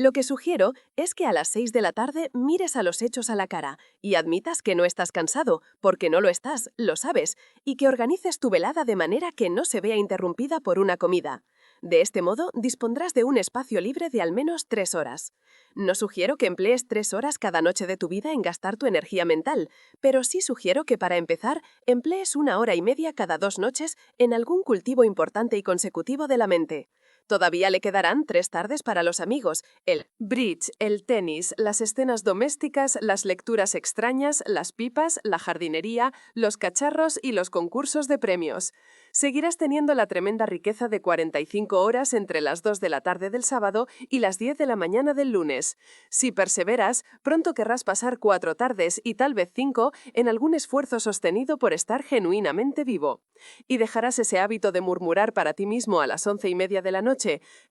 Lo que sugiero es que a las 6 de la tarde mires a los hechos a la cara y admitas que no estás cansado, porque no lo estás, lo sabes, y que organices tu velada de manera que no se vea interrumpida por una comida. De este modo, dispondrás de un espacio libre de al menos 3 horas. No sugiero que emplees 3 horas cada noche de tu vida en gastar tu energía mental, pero sí sugiero que para empezar, emplees 1 hora y media cada 2 noches en algún cultivo importante y consecutivo de la mente. Todavía le quedarán 3 tardes para los amigos, el bridge, el tenis, las escenas domésticas, las lecturas extrañas, las pipas, la jardinería, los cacharros y los concursos de premios. Seguirás teniendo la tremenda riqueza de 45 horas entre las 2 de la tarde del sábado y las 10 de la mañana del lunes. Si perseveras, pronto querrás pasar 4 tardes y tal vez 5 en algún esfuerzo sostenido por estar genuinamente vivo. Y dejarás ese hábito de murmurar para ti mismo a las 11:30 de la noche.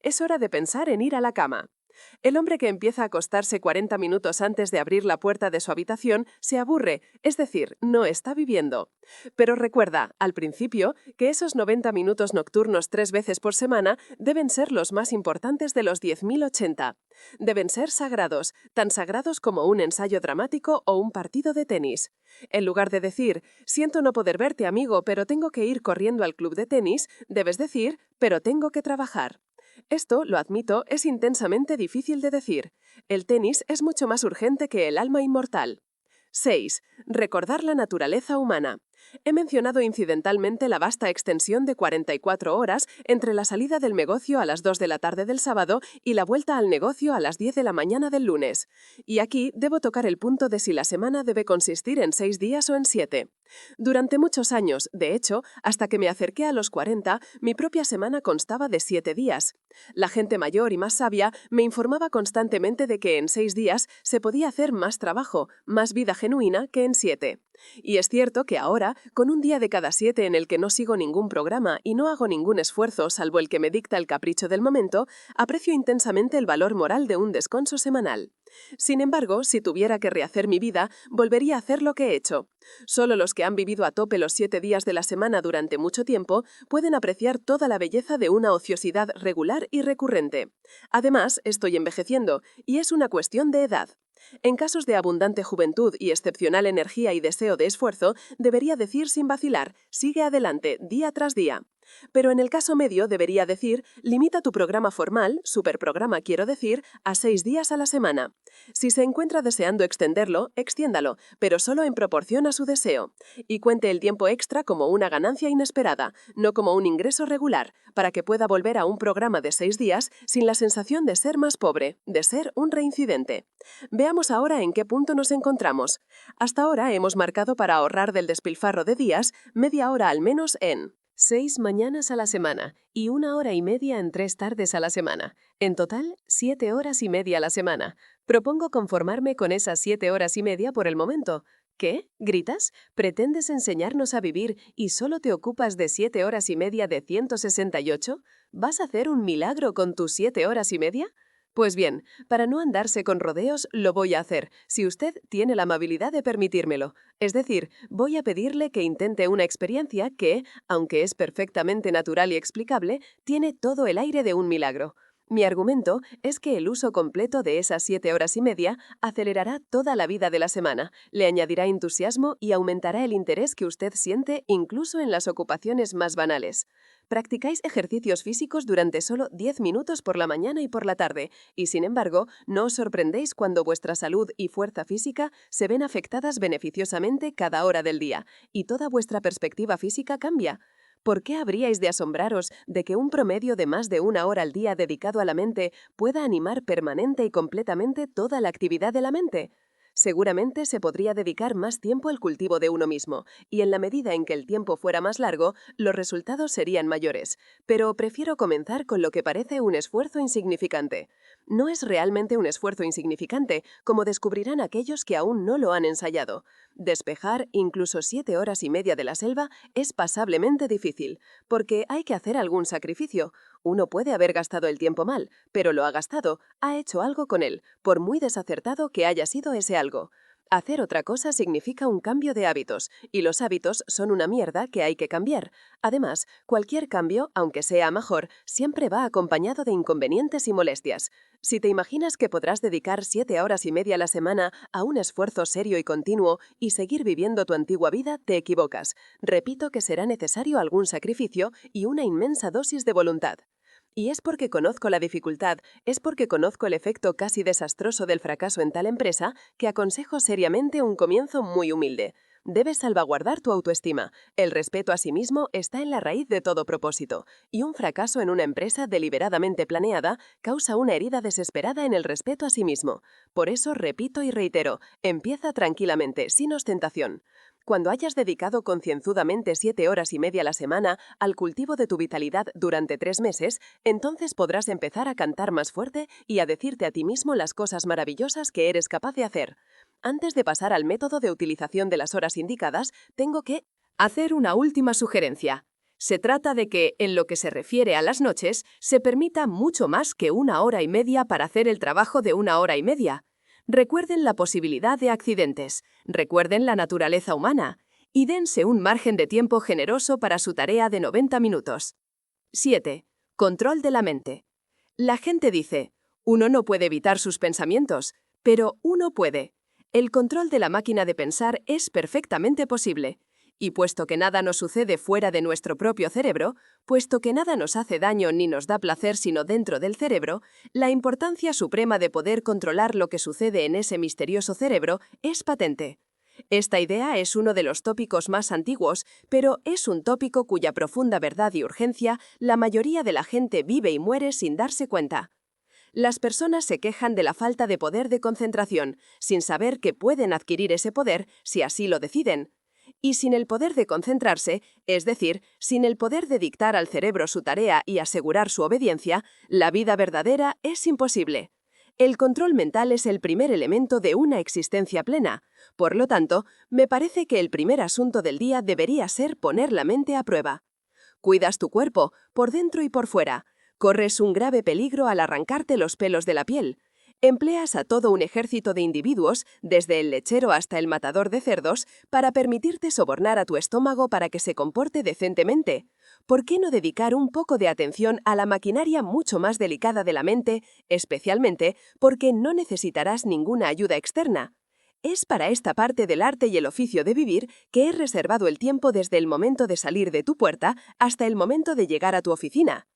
Es hora de pensar en ir a la cama. El hombre que empieza a acostarse 40 minutos antes de abrir la puerta de su habitación se aburre, es decir, no está viviendo. Pero recuerda, al principio, que esos 90 minutos nocturnos 3 veces por semana deben ser los más importantes de los 10.080. Deben ser sagrados, tan sagrados como un ensayo dramático o un partido de tenis. En lugar de decir, siento no poder verte, amigo, pero tengo que ir corriendo al club de tenis, debes decir, pero tengo que trabajar. Esto, lo admito, es intensamente difícil de decir. El tenis es mucho más urgente que el alma inmortal. 6. Recordar la naturaleza humana. He mencionado incidentalmente la vasta extensión de 44 horas entre la salida del negocio a las 2 de la tarde del sábado y la vuelta al negocio a las 10 de la mañana del lunes. Y aquí debo tocar el punto de si la semana debe consistir en 6 días o en 7. Durante muchos años, de hecho, hasta que me acerqué a los 40, mi propia semana constaba de 7 días. La gente mayor y más sabia me informaba constantemente de que en 6 días se podía hacer más trabajo, más vida genuina que en 7. Y es cierto que ahora, con un día de cada 7 en el que no sigo ningún programa y no hago ningún esfuerzo salvo el que me dicta el capricho del momento, aprecio intensamente el valor moral de un descanso semanal. Sin embargo, si tuviera que rehacer mi vida, volvería a hacer lo que he hecho. Solo los que han vivido a tope los 7 días de la semana durante mucho tiempo pueden apreciar toda la belleza de una ociosidad regular y recurrente. Además, estoy envejeciendo, y es una cuestión de edad. En casos de abundante juventud y excepcional energía y deseo de esfuerzo, debería decir sin vacilar, sigue adelante, día tras día. Pero en el caso medio debería decir, limita tu programa formal, superprograma quiero decir, a 6 días a la semana. Si se encuentra deseando extenderlo, extiéndalo, pero solo en proporción a su deseo. Y cuente el tiempo extra como una ganancia inesperada, no como un ingreso regular, para que pueda volver a un programa de 6 días sin la sensación de ser más pobre, de ser un reincidente. Veamos ahora en qué punto nos encontramos. Hasta ahora hemos marcado para ahorrar del despilfarro de días media hora al menos en 6 mañanas a la semana y 1 hora y media en 3 tardes a la semana. En total, 7 horas y media a la semana. Propongo conformarme con esas 7 horas y media por el momento. ¿Qué? ¿Gritas? ¿Pretendes enseñarnos a vivir y solo te ocupas de 7 horas y media de 168? ¿Vas a hacer un milagro con tus 7 horas y media? Pues bien, para no andarse con rodeos, lo voy a hacer, si usted tiene la amabilidad de permitírmelo. Es decir, voy a pedirle que intente una experiencia que, aunque es perfectamente natural y explicable, tiene todo el aire de un milagro. Mi argumento es que el uso completo de esas 7 horas y media acelerará toda la vida de la semana, le añadirá entusiasmo y aumentará el interés que usted siente incluso en las ocupaciones más banales. Practicáis ejercicios físicos durante solo 10 minutos por la mañana y por la tarde, y sin embargo, no os sorprendéis cuando vuestra salud y fuerza física se ven afectadas beneficiosamente cada hora del día, y toda vuestra perspectiva física cambia. ¿Por qué habríais de asombraros de que un promedio de más de 1 hora al día dedicado a la mente pueda animar permanente y completamente toda la actividad de la mente? Seguramente se podría dedicar más tiempo al cultivo de uno mismo, y en la medida en que el tiempo fuera más largo, los resultados serían mayores. Pero prefiero comenzar con lo que parece un esfuerzo insignificante. No es realmente un esfuerzo insignificante, como descubrirán aquellos que aún no lo han ensayado. Despejar incluso 7 horas y media de la selva es pasablemente difícil, porque hay que hacer algún sacrificio. Uno puede haber gastado el tiempo mal, pero lo ha gastado, ha hecho algo con él, por muy desacertado que haya sido ese algo. Hacer otra cosa significa un cambio de hábitos, y los hábitos son una mierda que hay que cambiar. Además, cualquier cambio, aunque sea mejor, siempre va acompañado de inconvenientes y molestias. Si te imaginas que podrás dedicar 7 horas y media a la semana a un esfuerzo serio y continuo y seguir viviendo tu antigua vida, te equivocas. Repito que será necesario algún sacrificio y una inmensa dosis de voluntad. Y es porque conozco la dificultad, es porque conozco el efecto casi desastroso del fracaso en tal empresa, que aconsejo seriamente un comienzo muy humilde. Debes salvaguardar tu autoestima. El respeto a sí mismo está en la raíz de todo propósito, y un fracaso en una empresa deliberadamente planeada causa una herida desesperada en el respeto a sí mismo. Por eso repito y reitero, empieza tranquilamente, sin ostentación. Cuando hayas dedicado concienzudamente 7 horas y media a la semana al cultivo de tu vitalidad durante 3 meses, entonces podrás empezar a cantar más fuerte y a decirte a ti mismo las cosas maravillosas que eres capaz de hacer. Antes de pasar al método de utilización de las horas indicadas, tengo que hacer una última sugerencia. Se trata de que, en lo que se refiere a las noches, se permita mucho más que 1 hora y media para hacer el trabajo de 1 hora y media. Recuerden la posibilidad de accidentes, recuerden la naturaleza humana y dense un margen de tiempo generoso para su tarea de 90 minutos. 7. Control de la mente. La gente dice, uno no puede evitar sus pensamientos, pero uno puede. El control de la máquina de pensar es perfectamente posible. Y puesto que nada nos sucede fuera de nuestro propio cerebro, puesto que nada nos hace daño ni nos da placer sino dentro del cerebro, la importancia suprema de poder controlar lo que sucede en ese misterioso cerebro es patente. Esta idea es uno de los tópicos más antiguos, pero es un tópico cuya profunda verdad y urgencia la mayoría de la gente vive y muere sin darse cuenta. Las personas se quejan de la falta de poder de concentración, sin saber que pueden adquirir ese poder si así lo deciden. Y sin el poder de concentrarse, es decir, sin el poder de dictar al cerebro su tarea y asegurar su obediencia, la vida verdadera es imposible. El control mental es el primer elemento de una existencia plena. Por lo tanto, me parece que el primer asunto del día debería ser poner la mente a prueba. Cuidas tu cuerpo, por dentro y por fuera. Corres un grave peligro al arrancarte los pelos de la piel. Empleas a todo un ejército de individuos, desde el lechero hasta el matador de cerdos, para permitirte sobornar a tu estómago para que se comporte decentemente. ¿Por qué no dedicar un poco de atención a la maquinaria mucho más delicada de la mente, especialmente porque no necesitarás ninguna ayuda externa? Es para esta parte del arte y el oficio de vivir que he reservado el tiempo desde el momento de salir de tu puerta hasta el momento de llegar a tu oficina.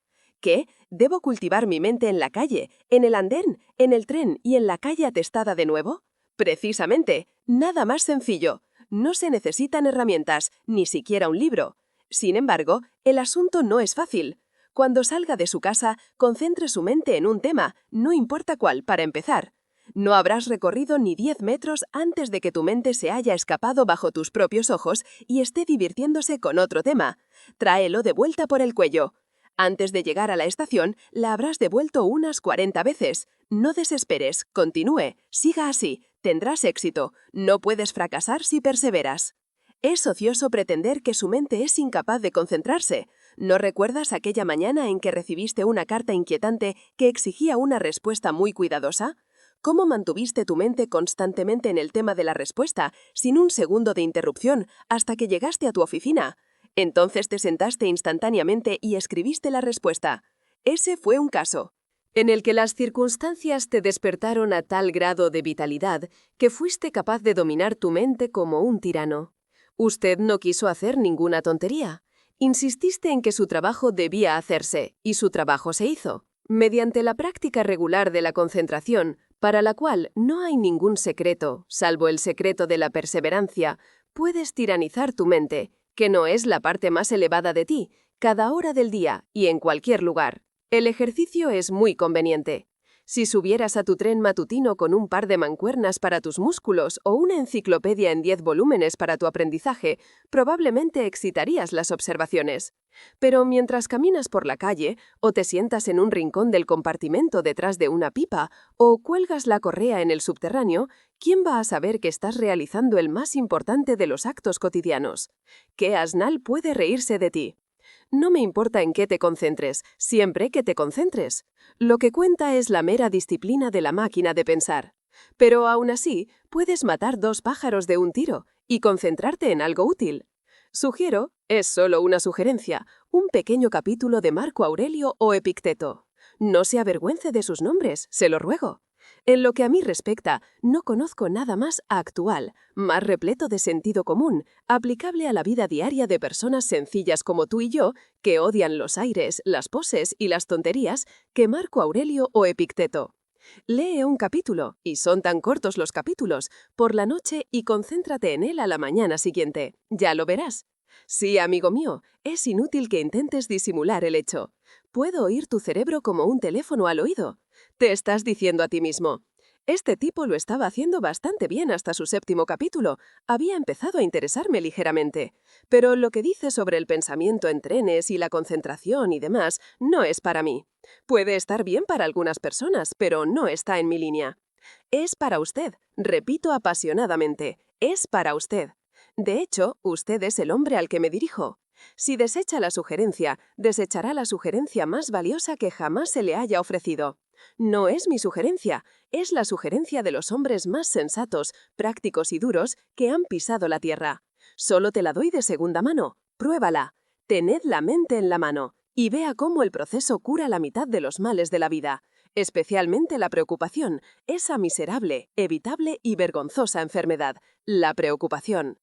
¿Qué? ¿Debo cultivar mi mente en la calle, en el andén, en el tren y en la calle atestada de nuevo? Precisamente, nada más sencillo. No se necesitan herramientas, ni siquiera un libro. Sin embargo, el asunto no es fácil. Cuando salga de su casa, concentre su mente en un tema, no importa cuál, para empezar. No habrás recorrido ni 10 metros antes de que tu mente se haya escapado bajo tus propios ojos y esté divirtiéndose con otro tema. Tráelo de vuelta por el cuello. Antes de llegar a la estación, la habrás devuelto unas 40 veces. No desesperes, continúe, siga así, tendrás éxito. No puedes fracasar si perseveras. Es ocioso pretender que su mente es incapaz de concentrarse. ¿No recuerdas aquella mañana en que recibiste una carta inquietante que exigía una respuesta muy cuidadosa? ¿Cómo mantuviste tu mente constantemente en el tema de la respuesta, sin un segundo de interrupción, hasta que llegaste a tu oficina? Entonces te sentaste instantáneamente y escribiste la respuesta. Ese fue un caso en el que las circunstancias te despertaron a tal grado de vitalidad que fuiste capaz de dominar tu mente como un tirano. Usted no quiso hacer ninguna tontería. Insististe en que su trabajo debía hacerse, y su trabajo se hizo, mediante la práctica regular de la concentración, para la cual no hay ningún secreto, salvo el secreto de la perseverancia. Puedes tiranizar tu mente, que no es la parte más elevada de ti, cada hora del día y en cualquier lugar. El ejercicio es muy conveniente. Si subieras a tu tren matutino con un par de mancuernas para tus músculos o una enciclopedia en 10 volúmenes para tu aprendizaje, probablemente excitarías las observaciones. Pero mientras caminas por la calle, o te sientas en un rincón del compartimento detrás de una pipa, o cuelgas la correa en el subterráneo, ¿quién va a saber que estás realizando el más importante de los actos cotidianos? ¿Qué asnal puede reírse de ti? No me importa en qué te concentres, siempre que te concentres. Lo que cuenta es la mera disciplina de la máquina de pensar. Pero aún así, puedes matar 2 pájaros de un tiro y concentrarte en algo útil. Sugiero, es solo una sugerencia, un pequeño capítulo de Marco Aurelio o Epicteto. No se avergüence de sus nombres, se lo ruego. En lo que a mí respecta, no conozco nada más actual, más repleto de sentido común, aplicable a la vida diaria de personas sencillas como tú y yo, que odian los aires, las poses y las tonterías, que Marco Aurelio o Epicteto. Lee un capítulo, y son tan cortos los capítulos, por la noche y concéntrate en él a la mañana siguiente. Ya lo verás. Sí, amigo mío, es inútil que intentes disimular el hecho. Puedo oír tu cerebro como un teléfono al oído. Te estás diciendo a ti mismo: este tipo lo estaba haciendo bastante bien hasta su 7º capítulo. Había empezado a interesarme ligeramente. Pero lo que dice sobre el pensamiento en trenes y la concentración y demás no es para mí. Puede estar bien para algunas personas, pero no está en mi línea. Es para usted, repito apasionadamente, es para usted. De hecho, usted es el hombre al que me dirijo. Si desecha la sugerencia, desechará la sugerencia más valiosa que jamás se le haya ofrecido. No es mi sugerencia, es la sugerencia de los hombres más sensatos, prácticos y duros que han pisado la tierra. Solo te la doy de segunda mano, pruébala. Tened la mente en la mano y vea cómo el proceso cura la mitad de los males de la vida, especialmente la preocupación, esa miserable, evitable y vergonzosa enfermedad, la preocupación.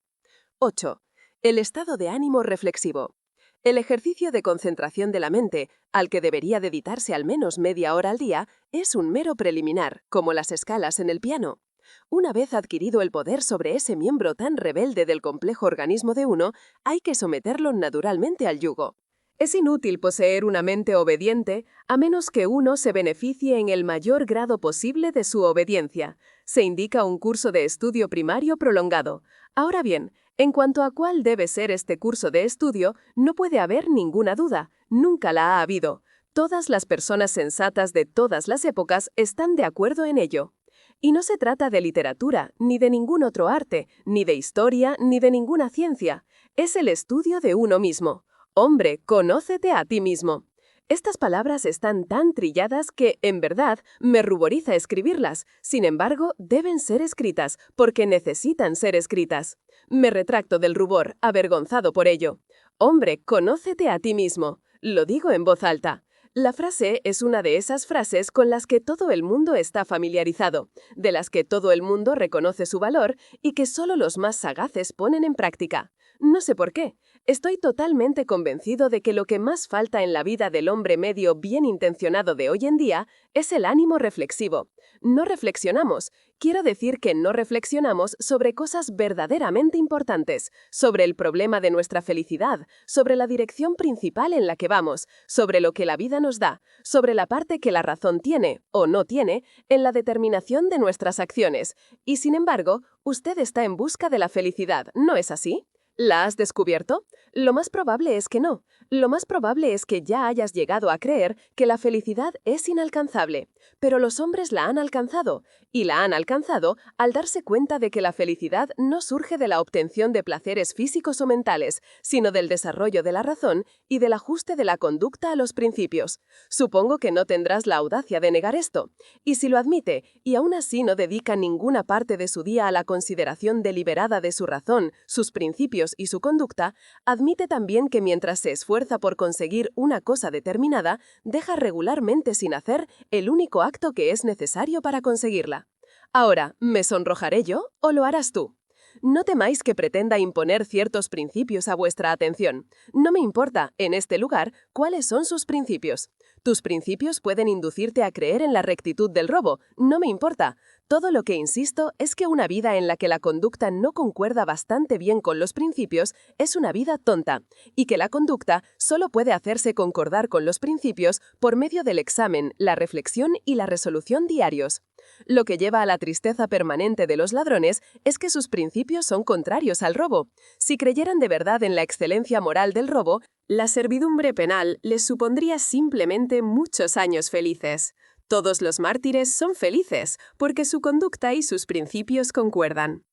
8. El estado de ánimo reflexivo. El ejercicio de concentración de la mente, al que debería dedicarse al menos media hora al día, es un mero preliminar, como las escalas en el piano. Una vez adquirido el poder sobre ese miembro tan rebelde del complejo organismo de uno, hay que someterlo naturalmente al yugo. Es inútil poseer una mente obediente a menos que uno se beneficie en el mayor grado posible de su obediencia. Se indica un curso de estudio primario prolongado. Ahora bien, en cuanto a cuál debe ser este curso de estudio, no puede haber ninguna duda, nunca la ha habido. Todas las personas sensatas de todas las épocas están de acuerdo en ello. Y no se trata de literatura, ni de ningún otro arte, ni de historia, ni de ninguna ciencia. Es el estudio de uno mismo. Hombre, conócete a ti mismo. Estas palabras están tan trilladas que, en verdad, me ruboriza escribirlas. Sin embargo, deben ser escritas, porque necesitan ser escritas. Me retracto del rubor, avergonzado por ello. Hombre, conócete a ti mismo. Lo digo en voz alta. La frase es una de esas frases con las que todo el mundo está familiarizado, de las que todo el mundo reconoce su valor y que solo los más sagaces ponen en práctica. No sé por qué. Estoy totalmente convencido de que lo que más falta en la vida del hombre medio bien intencionado de hoy en día es el ánimo reflexivo. No reflexionamos. Quiero decir que no reflexionamos sobre cosas verdaderamente importantes, sobre el problema de nuestra felicidad, sobre la dirección principal en la que vamos, sobre lo que la vida nos da, sobre la parte que la razón tiene, o no tiene, en la determinación de nuestras acciones. Y sin embargo, usted está en busca de la felicidad, ¿no es así? ¿La has descubierto? Lo más probable es que no. Lo más probable es que ya hayas llegado a creer que la felicidad es inalcanzable. Pero los hombres la han alcanzado, y la han alcanzado al darse cuenta de que la felicidad no surge de la obtención de placeres físicos o mentales, sino del desarrollo de la razón y del ajuste de la conducta a los principios. Supongo que no tendrás la audacia de negar esto. Y si lo admite, y aún así no dedica ninguna parte de su día a la consideración deliberada de su razón, sus principios y su conducta, admite también que mientras se esfuerza por conseguir una cosa determinada, deja regularmente sin hacer el único acto que es necesario para conseguirla. Ahora, ¿me sonrojaré yo o lo harás tú? No temáis que pretenda imponer ciertos principios a vuestra atención. No me importa, en este lugar, cuáles son sus principios. Tus principios pueden inducirte a creer en la rectitud del robo, no me importa. Todo lo que insisto es que una vida en la que la conducta no concuerda bastante bien con los principios es una vida tonta, y que la conducta solo puede hacerse concordar con los principios por medio del examen, la reflexión y la resolución diarios. Lo que lleva a la tristeza permanente de los ladrones es que sus principios son contrarios al robo. Si creyeran de verdad en la excelencia moral del robo, la servidumbre penal les supondría simplemente muchos años felices. Todos los mártires son felices, porque su conducta y sus principios concuerdan.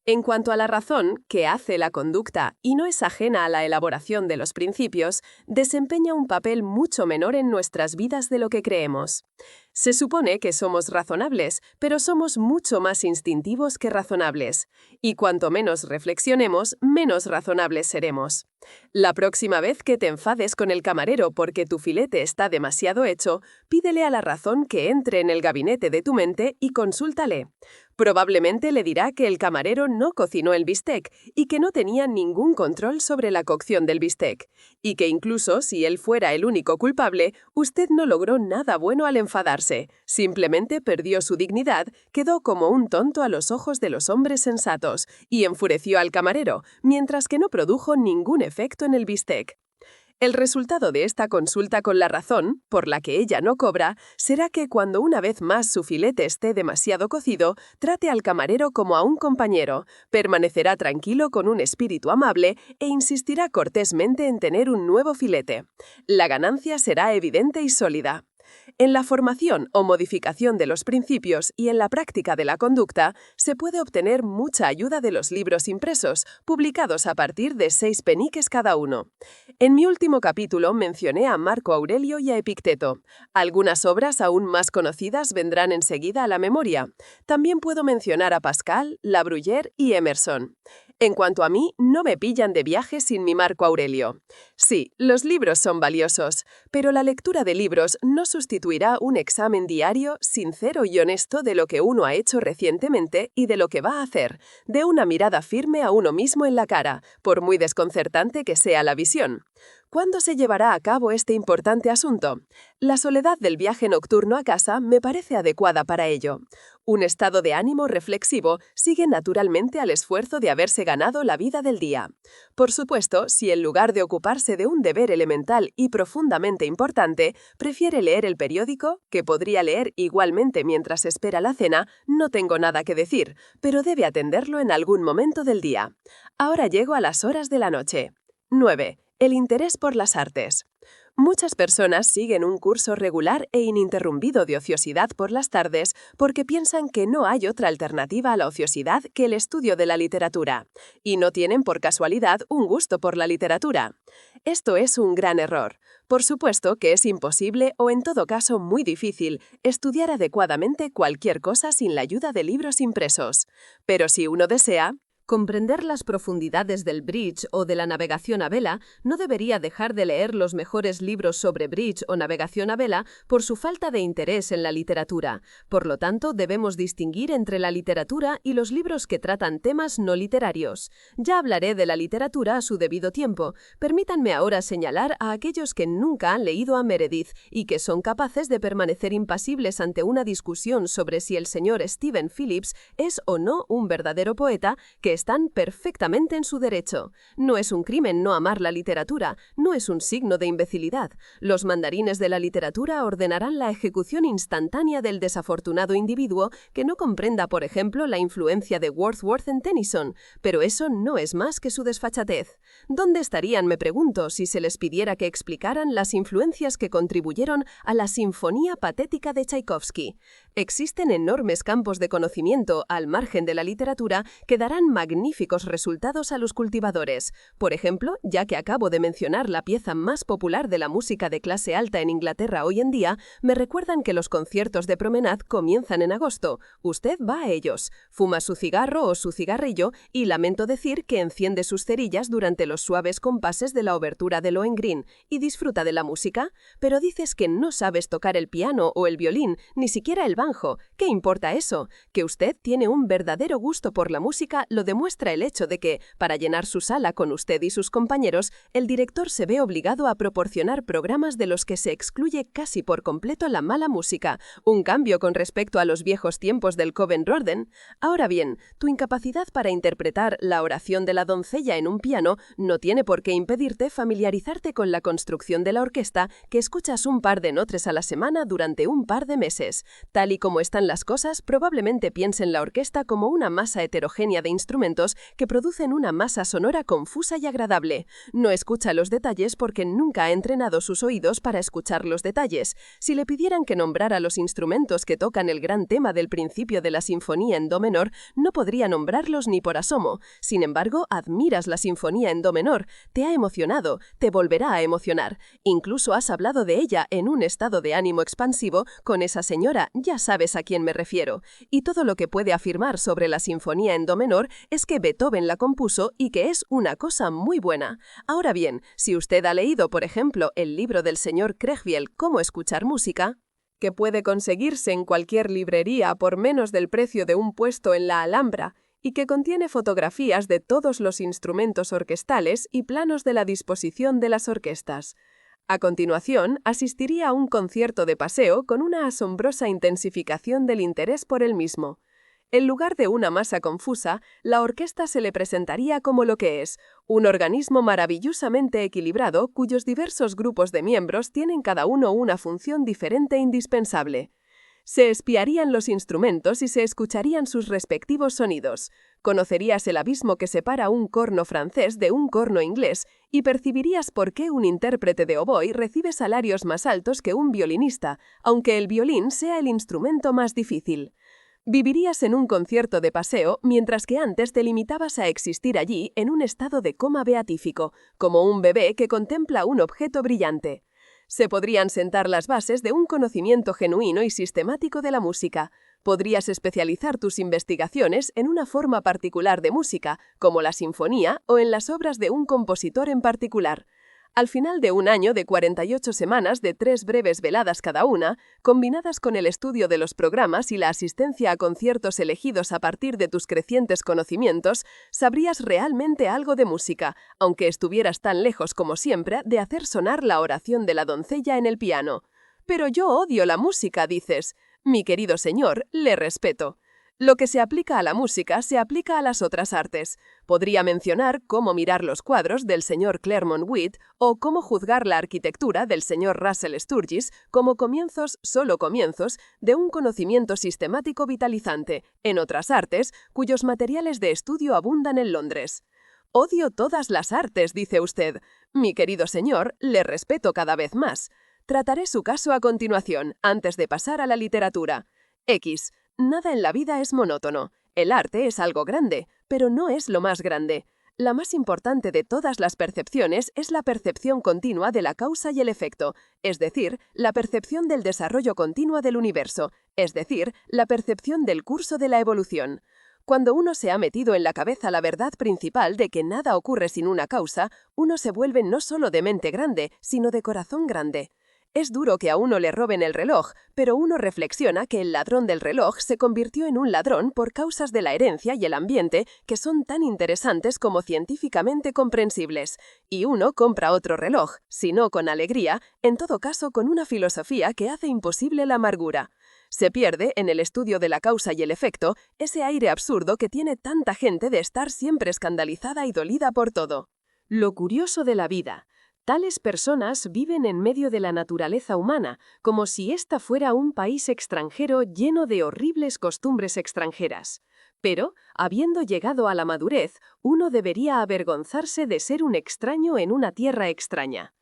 En cuanto a la razón, que hace la conducta y no es ajena a la elaboración de los principios, desempeña un papel mucho menor en nuestras vidas de lo que creemos. Se supone que somos razonables, pero somos mucho más instintivos que razonables. Y cuanto menos reflexionemos, menos razonables seremos. La próxima vez que te enfades con el camarero porque tu filete está demasiado hecho, pídele a la razón que entre en el gabinete de tu mente y consúltale. Probablemente le dirá que el camarero no cocinó el bistec y que no tenía ningún control sobre la cocción del bistec, y que incluso si él fuera el único culpable, usted no logró nada bueno al enfadarse, simplemente perdió su dignidad, quedó como un tonto a los ojos de los hombres sensatos y enfureció al camarero, mientras que no produjo ningún efecto en el bistec. El resultado de esta consulta con la razón, por la que ella no cobra, será que cuando una vez más su filete esté demasiado cocido, trate al camarero como a un compañero, permanecerá tranquilo con un espíritu amable e insistirá cortésmente en tener un nuevo filete. La ganancia será evidente y sólida. En la formación o modificación de los principios y en la práctica de la conducta, se puede obtener mucha ayuda de los libros impresos, publicados a partir de 6 peniques cada uno. En mi último capítulo mencioné a Marco Aurelio y a Epicteto. Algunas obras aún más conocidas vendrán enseguida a la memoria. También puedo mencionar a Pascal, La Bruyère y Emerson. En cuanto a mí, no me pillan de viaje sin mi Marco Aurelio. Sí, los libros son valiosos, pero la lectura de libros no sustituirá un examen diario, sincero y honesto de lo que uno ha hecho recientemente y de lo que va a hacer, de una mirada firme a uno mismo en la cara, por muy desconcertante que sea la visión. ¿Cuándo se llevará a cabo este importante asunto? La soledad del viaje nocturno a casa me parece adecuada para ello. Un estado de ánimo reflexivo sigue naturalmente al esfuerzo de haberse ganado la vida del día. Por supuesto, si en lugar de ocuparse de un deber elemental y profundamente importante, prefiere leer el periódico, que podría leer igualmente mientras espera la cena, no tengo nada que decir, pero debe atenderlo en algún momento del día. Ahora llego a las horas de la noche. 9. El interés por las artes. Muchas personas siguen un curso regular e ininterrumpido de ociosidad por las tardes porque piensan que no hay otra alternativa a la ociosidad que el estudio de la literatura, y no tienen por casualidad un gusto por la literatura. Esto es un gran error. Por supuesto que es imposible o en todo caso muy difícil estudiar adecuadamente cualquier cosa sin la ayuda de libros impresos. Pero si uno desea comprender las profundidades del bridge o de la navegación a vela, no debería dejar de leer los mejores libros sobre bridge o navegación a vela por su falta de interés en la literatura. Por lo tanto, debemos distinguir entre la literatura y los libros que tratan temas no literarios. Ya hablaré de la literatura a su debido tiempo. Permítanme ahora señalar a aquellos que nunca han leído a Meredith y que son capaces de permanecer impasibles ante una discusión sobre si el señor Stephen Phillips es o no un verdadero poeta, que están perfectamente en su derecho. No es un crimen no amar la literatura, no es un signo de imbecilidad. Los mandarines de la literatura ordenarán la ejecución instantánea del desafortunado individuo que no comprenda, por ejemplo, la influencia de Wordsworth en Tennyson, pero eso no es más que su desfachatez. ¿Dónde estarían, me pregunto, si se les pidiera que explicaran las influencias que contribuyeron a la Sinfonía Patética de Tchaikovsky? Existen enormes campos de conocimiento al margen de la literatura que darán magníficos resultados a los cultivadores. Por ejemplo, ya que acabo de mencionar la pieza más popular de la música de clase alta en Inglaterra hoy en día, me recuerdan que los conciertos de Promenade comienzan en agosto. Usted va a ellos, fuma su cigarro o su cigarrillo y lamento decir que enciende sus cerillas durante los suaves compases de la obertura de Lohengrin y disfruta de la música, pero dices que no sabes tocar el piano o el violín, ni siquiera el banjo. ¿Qué importa eso? Que usted tiene un verdadero gusto por la música lo demuestra demuestra el hecho de que, para llenar su sala con usted y sus compañeros, el director se ve obligado a proporcionar programas de los que se excluye casi por completo la mala música, un cambio con respecto a los viejos tiempos del Covent-Garden. Ahora bien, tu incapacidad para interpretar la oración de la doncella en un piano no tiene por qué impedirte familiarizarte con la construcción de la orquesta que escuchas un par de noches a la semana durante un par de meses. Tal y como están las cosas, probablemente piense en la orquesta como una masa heterogénea de instrumentos que producen una masa sonora confusa y agradable. No escucha los detalles porque nunca ha entrenado sus oídos para escuchar los detalles. Si le pidieran que nombrara los instrumentos que tocan el gran tema del principio de la sinfonía en do menor, no podría nombrarlos ni por asomo. Sin embargo, admiras la sinfonía en do menor, te ha emocionado, te volverá a emocionar. Incluso has hablado de ella en un estado de ánimo expansivo con esa señora, ya sabes a quién me refiero. Y todo lo que puede afirmar sobre la sinfonía en do menor es que Beethoven la compuso y que es una cosa muy buena. Ahora bien, si usted ha leído, por ejemplo, el libro del señor Krechbiel, Cómo escuchar música, que puede conseguirse en cualquier librería por menos del precio de un puesto en la Alhambra, y que contiene fotografías de todos los instrumentos orquestales y planos de la disposición de las orquestas. A continuación, asistiría a un concierto de paseo con una asombrosa intensificación del interés por el mismo. En lugar de una masa confusa, la orquesta se le presentaría como lo que es, un organismo maravillosamente equilibrado cuyos diversos grupos de miembros tienen cada uno una función diferente e indispensable. Se espiarían los instrumentos y se escucharían sus respectivos sonidos. Conocerías el abismo que separa un corno francés de un corno inglés y percibirías por qué un intérprete de oboe recibe salarios más altos que un violinista, aunque el violín sea el instrumento más difícil. Vivirías en un concierto de paseo mientras que antes te limitabas a existir allí en un estado de coma beatífico, como un bebé que contempla un objeto brillante. Se podrían sentar las bases de un conocimiento genuino y sistemático de la música. Podrías especializar tus investigaciones en una forma particular de música, como la sinfonía o en las obras de un compositor en particular. Al final de un año de 48 semanas de 3 breves veladas cada una, combinadas con el estudio de los programas y la asistencia a conciertos elegidos a partir de tus crecientes conocimientos, sabrías realmente algo de música, aunque estuvieras tan lejos como siempre de hacer sonar la oración de la doncella en el piano. «Pero yo odio la música», dices. Mi querido señor, le respeto. Lo que se aplica a la música se aplica a las otras artes. Podría mencionar cómo mirar los cuadros del señor Clermont Witt o cómo juzgar la arquitectura del señor Russell Sturgis como comienzos, solo comienzos, de un conocimiento sistemático vitalizante, en otras artes cuyos materiales de estudio abundan en Londres. «Odio todas las artes», dice usted. Mi querido señor, le respeto cada vez más. Trataré su caso a continuación, antes de pasar a la literatura. X. Nada en la vida es monótono. El arte es algo grande, pero no es lo más grande. La más importante de todas las percepciones es la percepción continua de la causa y el efecto, es decir, la percepción del desarrollo continuo del universo, es decir, la percepción del curso de la evolución. Cuando uno se ha metido en la cabeza la verdad principal de que nada ocurre sin una causa, uno se vuelve no solo de mente grande, sino de corazón grande. Es duro que a uno le roben el reloj, pero uno reflexiona que el ladrón del reloj se convirtió en un ladrón por causas de la herencia y el ambiente que son tan interesantes como científicamente comprensibles. Y uno compra otro reloj, si no con alegría, en todo caso con una filosofía que hace imposible la amargura. Se pierde, en el estudio de la causa y el efecto, ese aire absurdo que tiene tanta gente de estar siempre escandalizada y dolida por todo. Lo curioso de la vida. Tales personas viven en medio de la naturaleza humana, como si ésta fuera un país extranjero lleno de horribles costumbres extranjeras. Pero, habiendo llegado a la madurez, uno debería avergonzarse de ser un extraño en una tierra extraña.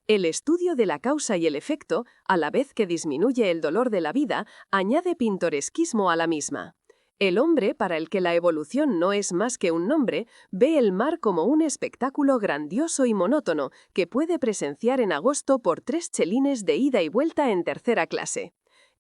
El estudio de la causa y el efecto, a la vez que disminuye el dolor de la vida, añade pintoresquismo a la misma. El hombre, para el que la evolución no es más que un nombre, ve el mar como un espectáculo grandioso y monótono que puede presenciar en agosto por 3 chelines de ida y vuelta en tercera clase.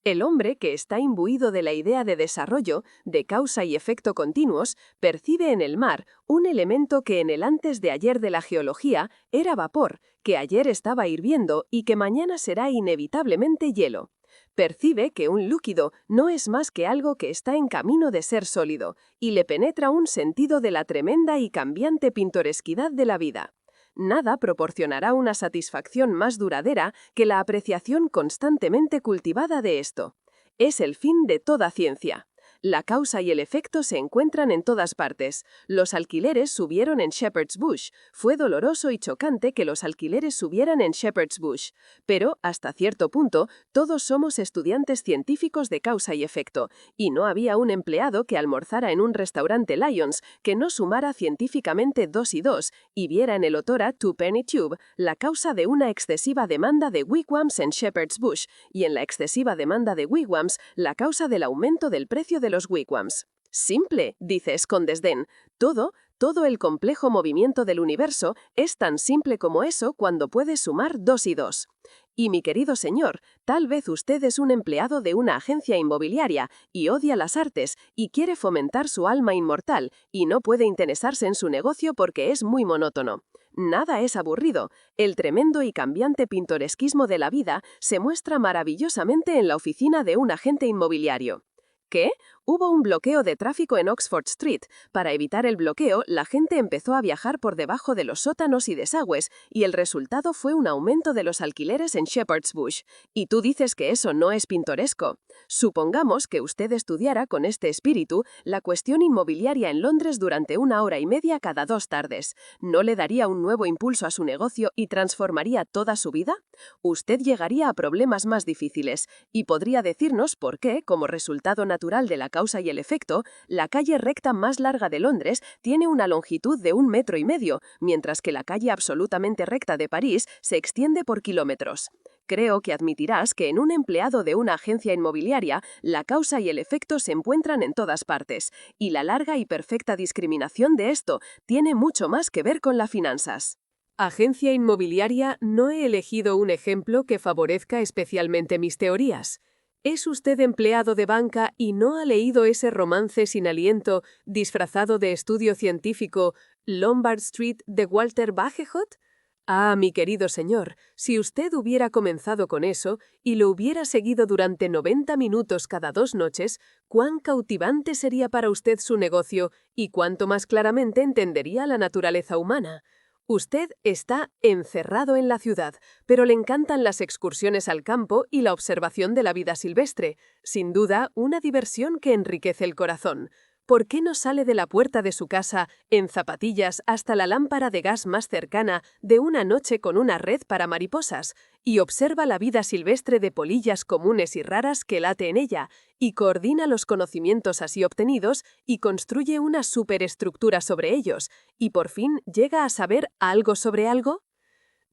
El hombre, que está imbuido de la idea de desarrollo, de causa y efecto continuos, percibe en el mar un elemento que en el antes de ayer de la geología era vapor, que ayer estaba hirviendo y que mañana será inevitablemente hielo. Percibe que un líquido no es más que algo que está en camino de ser sólido, y le penetra un sentido de la tremenda y cambiante pintoresquidad de la vida. Nada proporcionará una satisfacción más duradera que la apreciación constantemente cultivada de esto. Es el fin de toda ciencia. La causa y el efecto se encuentran en todas partes. Los alquileres subieron en Shepherd's Bush. Fue doloroso y chocante que los alquileres subieran en Shepherd's Bush. Pero, hasta cierto punto, todos somos estudiantes científicos de causa y efecto, y no había un empleado que almorzara en un restaurante Lyons que no sumara científicamente 2 y 2 y viera en el Otora Twopenny Tube la causa de una excesiva demanda de wigwams en Shepherd's Bush, y en la excesiva demanda de wigwams la causa del aumento del precio de los wigwams. Simple, dices con desdén. Todo el complejo movimiento del universo es tan simple como eso cuando puedes sumar 2 y 2. Y mi querido señor, tal vez usted es un empleado de una agencia inmobiliaria y odia las artes y quiere fomentar su alma inmortal y no puede interesarse en su negocio porque es muy monótono. Nada es aburrido. El tremendo y cambiante pintoresquismo de la vida se muestra maravillosamente en la oficina de un agente inmobiliario. ¿Qué? Hubo un bloqueo de tráfico en Oxford Street. Para evitar el bloqueo, la gente empezó a viajar por debajo de los sótanos y desagües, y el resultado fue un aumento de los alquileres en Shepherd's Bush. Y tú dices que eso no es pintoresco. Supongamos que usted estudiara con este espíritu la cuestión inmobiliaria en Londres durante 1 hora y media cada 2 tardes. ¿No le daría un nuevo impulso a su negocio y transformaría toda su vida? Usted llegaría a problemas más difíciles, y podría decirnos por qué, como resultado natural de la causa y el efecto, la calle recta más larga de Londres tiene una longitud de 1,5 metros, mientras que la calle absolutamente recta de París se extiende por kilómetros. Creo que admitirás que en un empleado de una agencia inmobiliaria, la causa y el efecto se encuentran en todas partes, y la larga y perfecta discriminación de esto tiene mucho más que ver con las finanzas. Agencia inmobiliaria, no he elegido un ejemplo que favorezca especialmente mis teorías. ¿Es usted empleado de banca y no ha leído ese romance sin aliento, disfrazado de estudio científico, Lombard Street de Walter Bagehot? Ah, mi querido señor, si usted hubiera comenzado con eso y lo hubiera seguido durante 90 minutos cada 2 noches, cuán cautivante sería para usted su negocio y cuánto más claramente entendería la naturaleza humana. Usted está encerrado en la ciudad, pero le encantan las excursiones al campo y la observación de la vida silvestre. Sin duda, una diversión que enriquece el corazón. ¿Por qué no sale de la puerta de su casa, en zapatillas, hasta la lámpara de gas más cercana de una noche con una red para mariposas, y observa la vida silvestre de polillas comunes y raras que late en ella, y coordina los conocimientos así obtenidos y construye una superestructura sobre ellos, y por fin llega a saber algo sobre algo?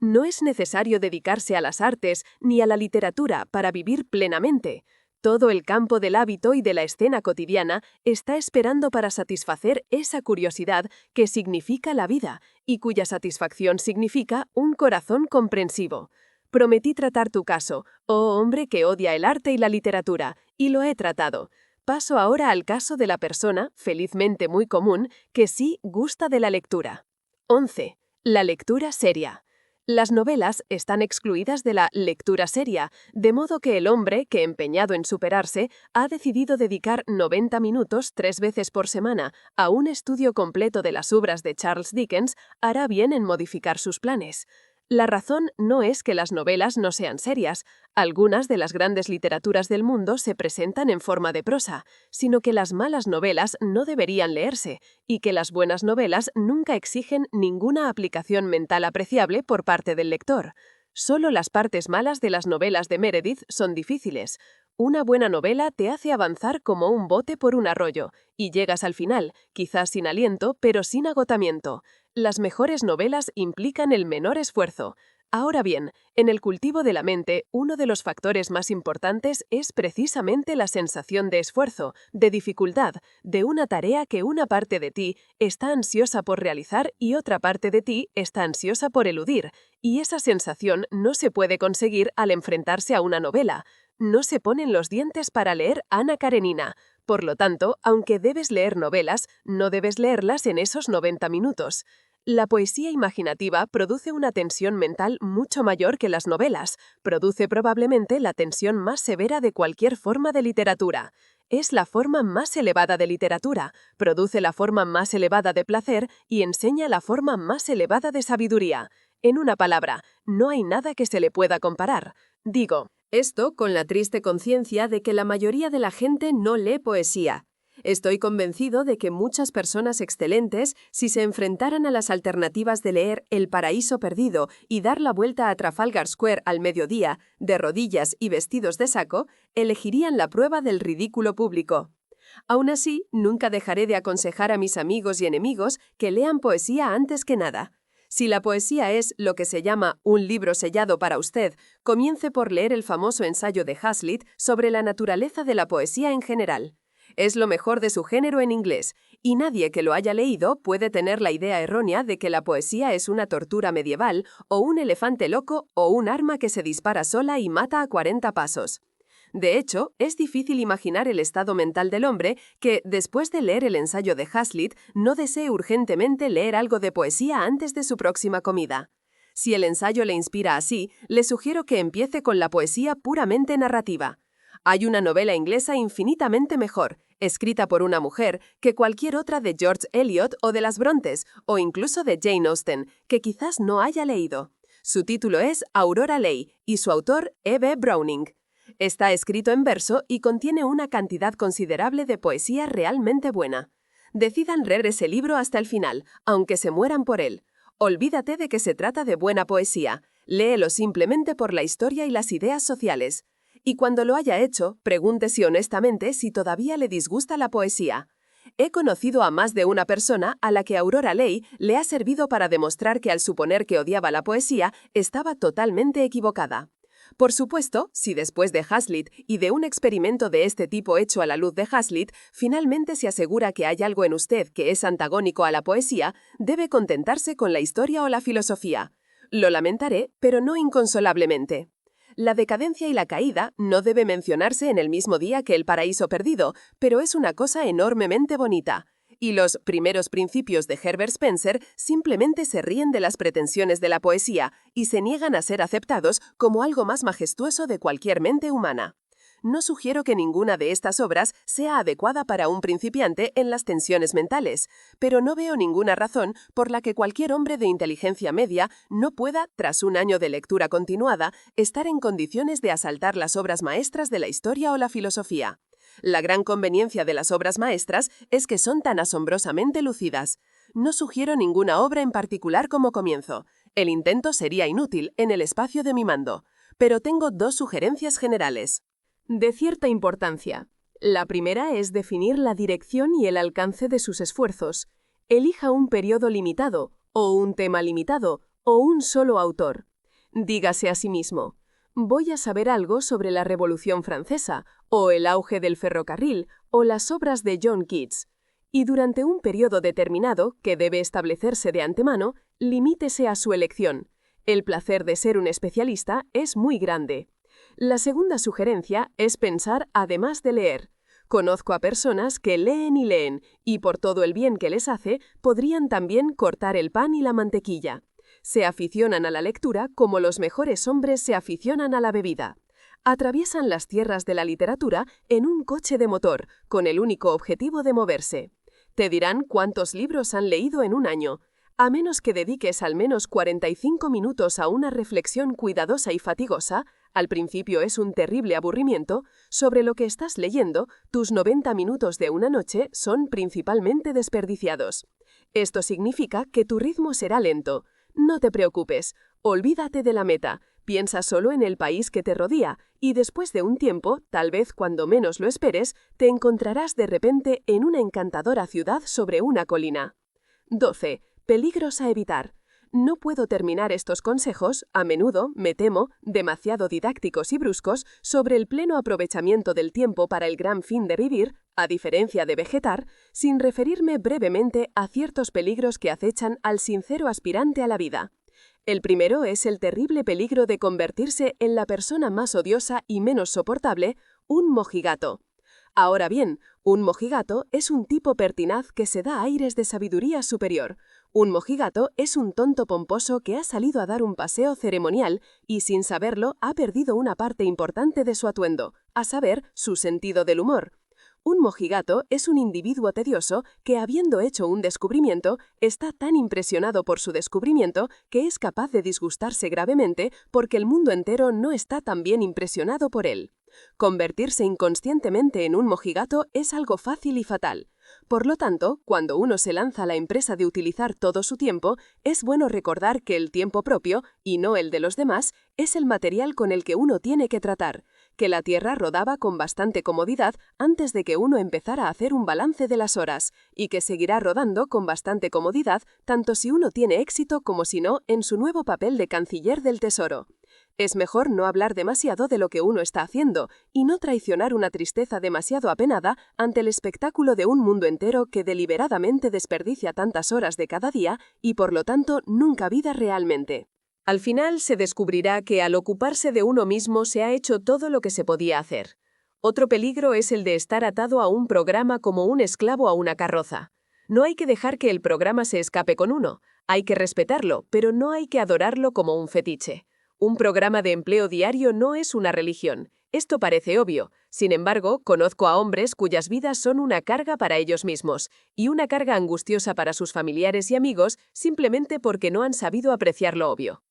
No es necesario dedicarse a las artes ni a la literatura para vivir plenamente. Todo el campo del hábito y de la escena cotidiana está esperando para satisfacer esa curiosidad que significa la vida y cuya satisfacción significa un corazón comprensivo. Prometí tratar tu caso, oh hombre que odia el arte y la literatura, y lo he tratado. Paso ahora al caso de la persona, felizmente muy común, que sí gusta de la lectura. 11. La lectura seria. Las novelas están excluidas de la lectura seria, de modo que el hombre, que empeñado en superarse, ha decidido dedicar 90 minutos 3 veces por semana a un estudio completo de las obras de Charles Dickens, hará bien en modificar sus planes. La razón no es que las novelas no sean serias, algunas de las grandes literaturas del mundo se presentan en forma de prosa, sino que las malas novelas no deberían leerse, y que las buenas novelas nunca exigen ninguna aplicación mental apreciable por parte del lector. Solo las partes malas de las novelas de Meredith son difíciles. Una buena novela te hace avanzar como un bote por un arroyo, y llegas al final, quizás sin aliento, pero sin agotamiento. Las mejores novelas implican el menor esfuerzo. Ahora bien, en el cultivo de la mente, uno de los factores más importantes es precisamente la sensación de esfuerzo, de dificultad, de una tarea que una parte de ti está ansiosa por realizar y otra parte de ti está ansiosa por eludir, y esa sensación no se puede conseguir al enfrentarse a una novela. No se ponen los dientes para leer Ana Karenina. Por lo tanto, aunque debes leer novelas, no debes leerlas en esos 90 minutos. La poesía imaginativa produce una tensión mental mucho mayor que las novelas, produce probablemente la tensión más severa de cualquier forma de literatura. Es la forma más elevada de literatura, produce la forma más elevada de placer y enseña la forma más elevada de sabiduría. En una palabra, no hay nada que se le pueda comparar. Digo, esto con la triste conciencia de que la mayoría de la gente no lee poesía. Estoy convencido de que muchas personas excelentes, si se enfrentaran a las alternativas de leer El paraíso perdido y dar la vuelta a Trafalgar Square al mediodía, de rodillas y vestidos de saco, elegirían la prueba del ridículo público. Aún así, nunca dejaré de aconsejar a mis amigos y enemigos que lean poesía antes que nada. Si la poesía es lo que se llama un libro sellado para usted, comience por leer el famoso ensayo de Hazlitt sobre la naturaleza de la poesía en general. Es lo mejor de su género en inglés, y nadie que lo haya leído puede tener la idea errónea de que la poesía es una tortura medieval, o un elefante loco, o un arma que se dispara sola y mata a 40 pasos. De hecho, es difícil imaginar el estado mental del hombre que, después de leer el ensayo de Hazlitt, no desee urgentemente leer algo de poesía antes de su próxima comida. Si el ensayo le inspira así, le sugiero que empiece con la poesía puramente narrativa. Hay una novela inglesa infinitamente mejor, escrita por una mujer, que cualquier otra de George Eliot o de las Brontes, o incluso de Jane Austen, que quizás no haya leído. Su título es Aurora Leigh, y su autor, E.B. Browning. Está escrito en verso y contiene una cantidad considerable de poesía realmente buena. Decidan leer ese libro hasta el final, aunque se mueran por él. Olvídate de que se trata de buena poesía. Léelo simplemente por la historia y las ideas sociales. Y cuando lo haya hecho, pregúntese honestamente si todavía le disgusta la poesía. He conocido a más de una persona a la que Aurora Leigh le ha servido para demostrar que al suponer que odiaba la poesía, estaba totalmente equivocada. Por supuesto, si después de Hazlitt y de un experimento de este tipo hecho a la luz de Hazlitt, finalmente se asegura que hay algo en usted que es antagónico a la poesía, debe contentarse con la historia o la filosofía. Lo lamentaré, pero no inconsolablemente. La decadencia y la caída no debe mencionarse en el mismo día que El paraíso perdido, pero es una cosa enormemente bonita. Y los primeros principios de Herbert Spencer simplemente se ríen de las pretensiones de la poesía y se niegan a ser aceptados como algo más majestuoso de cualquier mente humana. No sugiero que ninguna de estas obras sea adecuada para un principiante en las tensiones mentales, pero no veo ninguna razón por la que cualquier hombre de inteligencia media no pueda, tras un año de lectura continuada, estar en condiciones de asaltar las obras maestras de la historia o la filosofía. La gran conveniencia de las obras maestras es que son tan asombrosamente lúcidas. No sugiero ninguna obra en particular como comienzo. El intento sería inútil en el espacio de mi mando. Pero tengo dos sugerencias generales. De cierta importancia. La primera es definir la dirección y el alcance de sus esfuerzos. Elija un periodo limitado, o un tema limitado, o un solo autor. Dígase a sí mismo: voy a saber algo sobre la Revolución Francesa, o el auge del ferrocarril, o las obras de John Keats. Y durante un periodo determinado, que debe establecerse de antemano, limítese a su elección. El placer de ser un especialista es muy grande. La segunda sugerencia es pensar además de leer. Conozco a personas que leen y por todo el bien que les hace, podrían también cortar el pan y la mantequilla. Se aficionan a la lectura como los mejores hombres se aficionan a la bebida. Atraviesan las tierras de la literatura en un coche de motor, con el único objetivo de moverse. Te dirán cuántos libros han leído en un año. A menos que dediques al menos 45 minutos a una reflexión cuidadosa y fatigosa, al principio es un terrible aburrimiento, sobre lo que estás leyendo, tus 90 minutos de una noche son principalmente desperdiciados. Esto significa que tu ritmo será lento. No te preocupes, olvídate de la meta, piensa solo en el país que te rodea, y después de un tiempo, tal vez cuando menos lo esperes, te encontrarás de repente en una encantadora ciudad sobre una colina. 12. Peligros a evitar. No puedo terminar estos consejos, a menudo, me temo, demasiado didácticos y bruscos, sobre el pleno aprovechamiento del tiempo para el gran fin de vivir, a diferencia de vegetar, sin referirme brevemente a ciertos peligros que acechan al sincero aspirante a la vida. El primero es el terrible peligro de convertirse en la persona más odiosa y menos soportable, un mojigato. Ahora bien, un mojigato es un tipo pertinaz que se da aires de sabiduría superior, Un mojigato es un tonto pomposo que ha salido a dar un paseo ceremonial y sin saberlo ha perdido una parte importante de su atuendo, a saber, su sentido del humor. Un mojigato es un individuo tedioso que, habiendo hecho un descubrimiento, está tan impresionado por su descubrimiento que es capaz de disgustarse gravemente porque el mundo entero no está tan bien impresionado por él. Convertirse inconscientemente en un mojigato es algo fácil y fatal. Por lo tanto, cuando uno se lanza a la empresa de utilizar todo su tiempo, es bueno recordar que el tiempo propio, y no el de los demás, es el material con el que uno tiene que tratar, que la Tierra rodaba con bastante comodidad antes de que uno empezara a hacer un balance de las horas, y que seguirá rodando con bastante comodidad tanto si uno tiene éxito como si no en su nuevo papel de canciller del Tesoro. Es mejor no hablar demasiado de lo que uno está haciendo y no traicionar una tristeza demasiado apenada ante el espectáculo de un mundo entero que deliberadamente desperdicia tantas horas de cada día y por lo tanto nunca vida realmente. Al final se descubrirá que al ocuparse de uno mismo se ha hecho todo lo que se podía hacer. Otro peligro es el de estar atado a un programa como un esclavo a una carroza. No hay que dejar que el programa se escape con uno, hay que respetarlo, pero no hay que adorarlo como un fetiche. Un programa de empleo diario no es una religión. Esto parece obvio. Sin embargo, conozco a hombres cuyas vidas son una carga para ellos mismos y una carga angustiosa para sus familiares y amigos simplemente porque no han sabido apreciar lo obvio.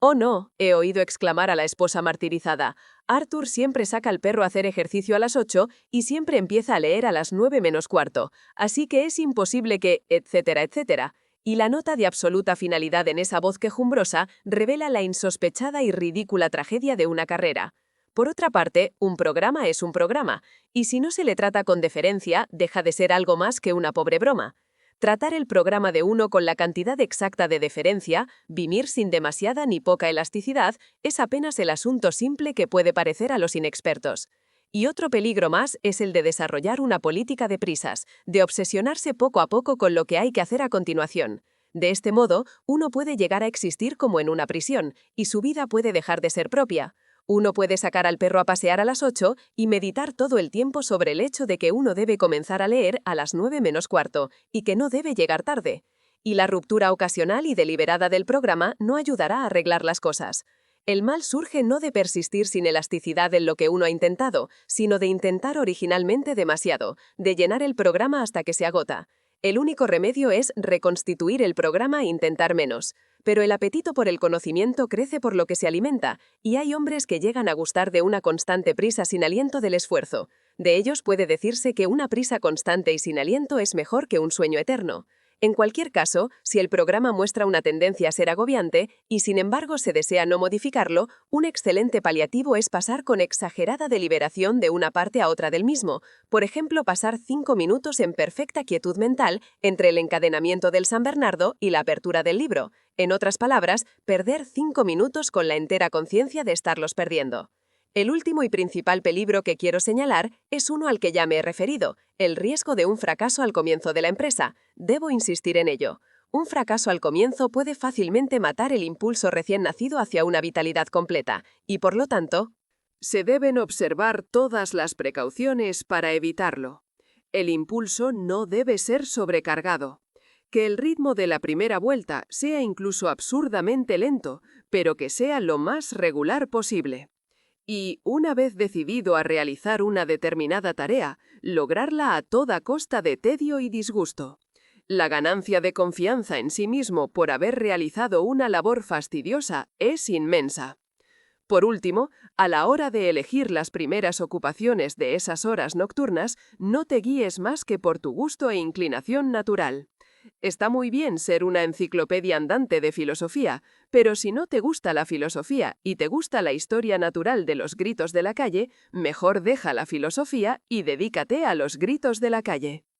«Oh no», he oído exclamar a la esposa martirizada. «Arthur siempre saca al perro a hacer ejercicio a las 8 y siempre empieza a leer a las 9 menos cuarto, así que es imposible que, etcétera, etcétera». Y la nota de absoluta finalidad en esa voz quejumbrosa revela la insospechada y ridícula tragedia de una carrera. Por otra parte, un programa es un programa, y si no se le trata con deferencia, deja de ser algo más que una pobre broma. Tratar el programa de uno con la cantidad exacta de deferencia, vivir sin demasiada ni poca elasticidad, es apenas el asunto simple que puede parecer a los inexpertos. Y otro peligro más es el de desarrollar una política de prisas, de obsesionarse poco a poco con lo que hay que hacer a continuación. De este modo, uno puede llegar a existir como en una prisión, y su vida puede dejar de ser propia. Uno puede sacar al perro a pasear a las 8 y meditar todo el tiempo sobre el hecho de que uno debe comenzar a leer a las 9 menos cuarto y que no debe llegar tarde. Y la ruptura ocasional y deliberada del programa no ayudará a arreglar las cosas. El mal surge no de persistir sin elasticidad en lo que uno ha intentado, sino de intentar originalmente demasiado, de llenar el programa hasta que se agota. El único remedio es reconstituir el programa e intentar menos. Pero el apetito por el conocimiento crece por lo que se alimenta, y hay hombres que llegan a gustar de una constante prisa sin aliento del esfuerzo. De ellos puede decirse que una prisa constante y sin aliento es mejor que un sueño eterno. En cualquier caso, si el programa muestra una tendencia a ser agobiante y sin embargo se desea no modificarlo, un excelente paliativo es pasar con exagerada deliberación de una parte a otra del mismo. Por ejemplo, pasar 5 minutos en perfecta quietud mental entre el encadenamiento del San Bernardo y la apertura del libro. En otras palabras, perder 5 minutos con la entera conciencia de estarlos perdiendo. El último y principal peligro que quiero señalar es uno al que ya me he referido, el riesgo de un fracaso al comienzo de la empresa. Debo insistir en ello. Un fracaso al comienzo puede fácilmente matar el impulso recién nacido hacia una vitalidad completa, y por lo tanto, se deben observar todas las precauciones para evitarlo. El impulso no debe ser sobrecargado. Que el ritmo de la primera vuelta sea incluso absurdamente lento, pero que sea lo más regular posible. Y, una vez decidido a realizar una determinada tarea, lograrla a toda costa de tedio y disgusto. La ganancia de confianza en sí mismo por haber realizado una labor fastidiosa es inmensa. Por último, a la hora de elegir las primeras ocupaciones de esas horas nocturnas, no te guíes más que por tu gusto e inclinación natural. Está muy bien ser una enciclopedia andante de filosofía, pero si no te gusta la filosofía y te gusta la historia natural de los gritos de la calle, mejor deja la filosofía y dedícate a los gritos de la calle.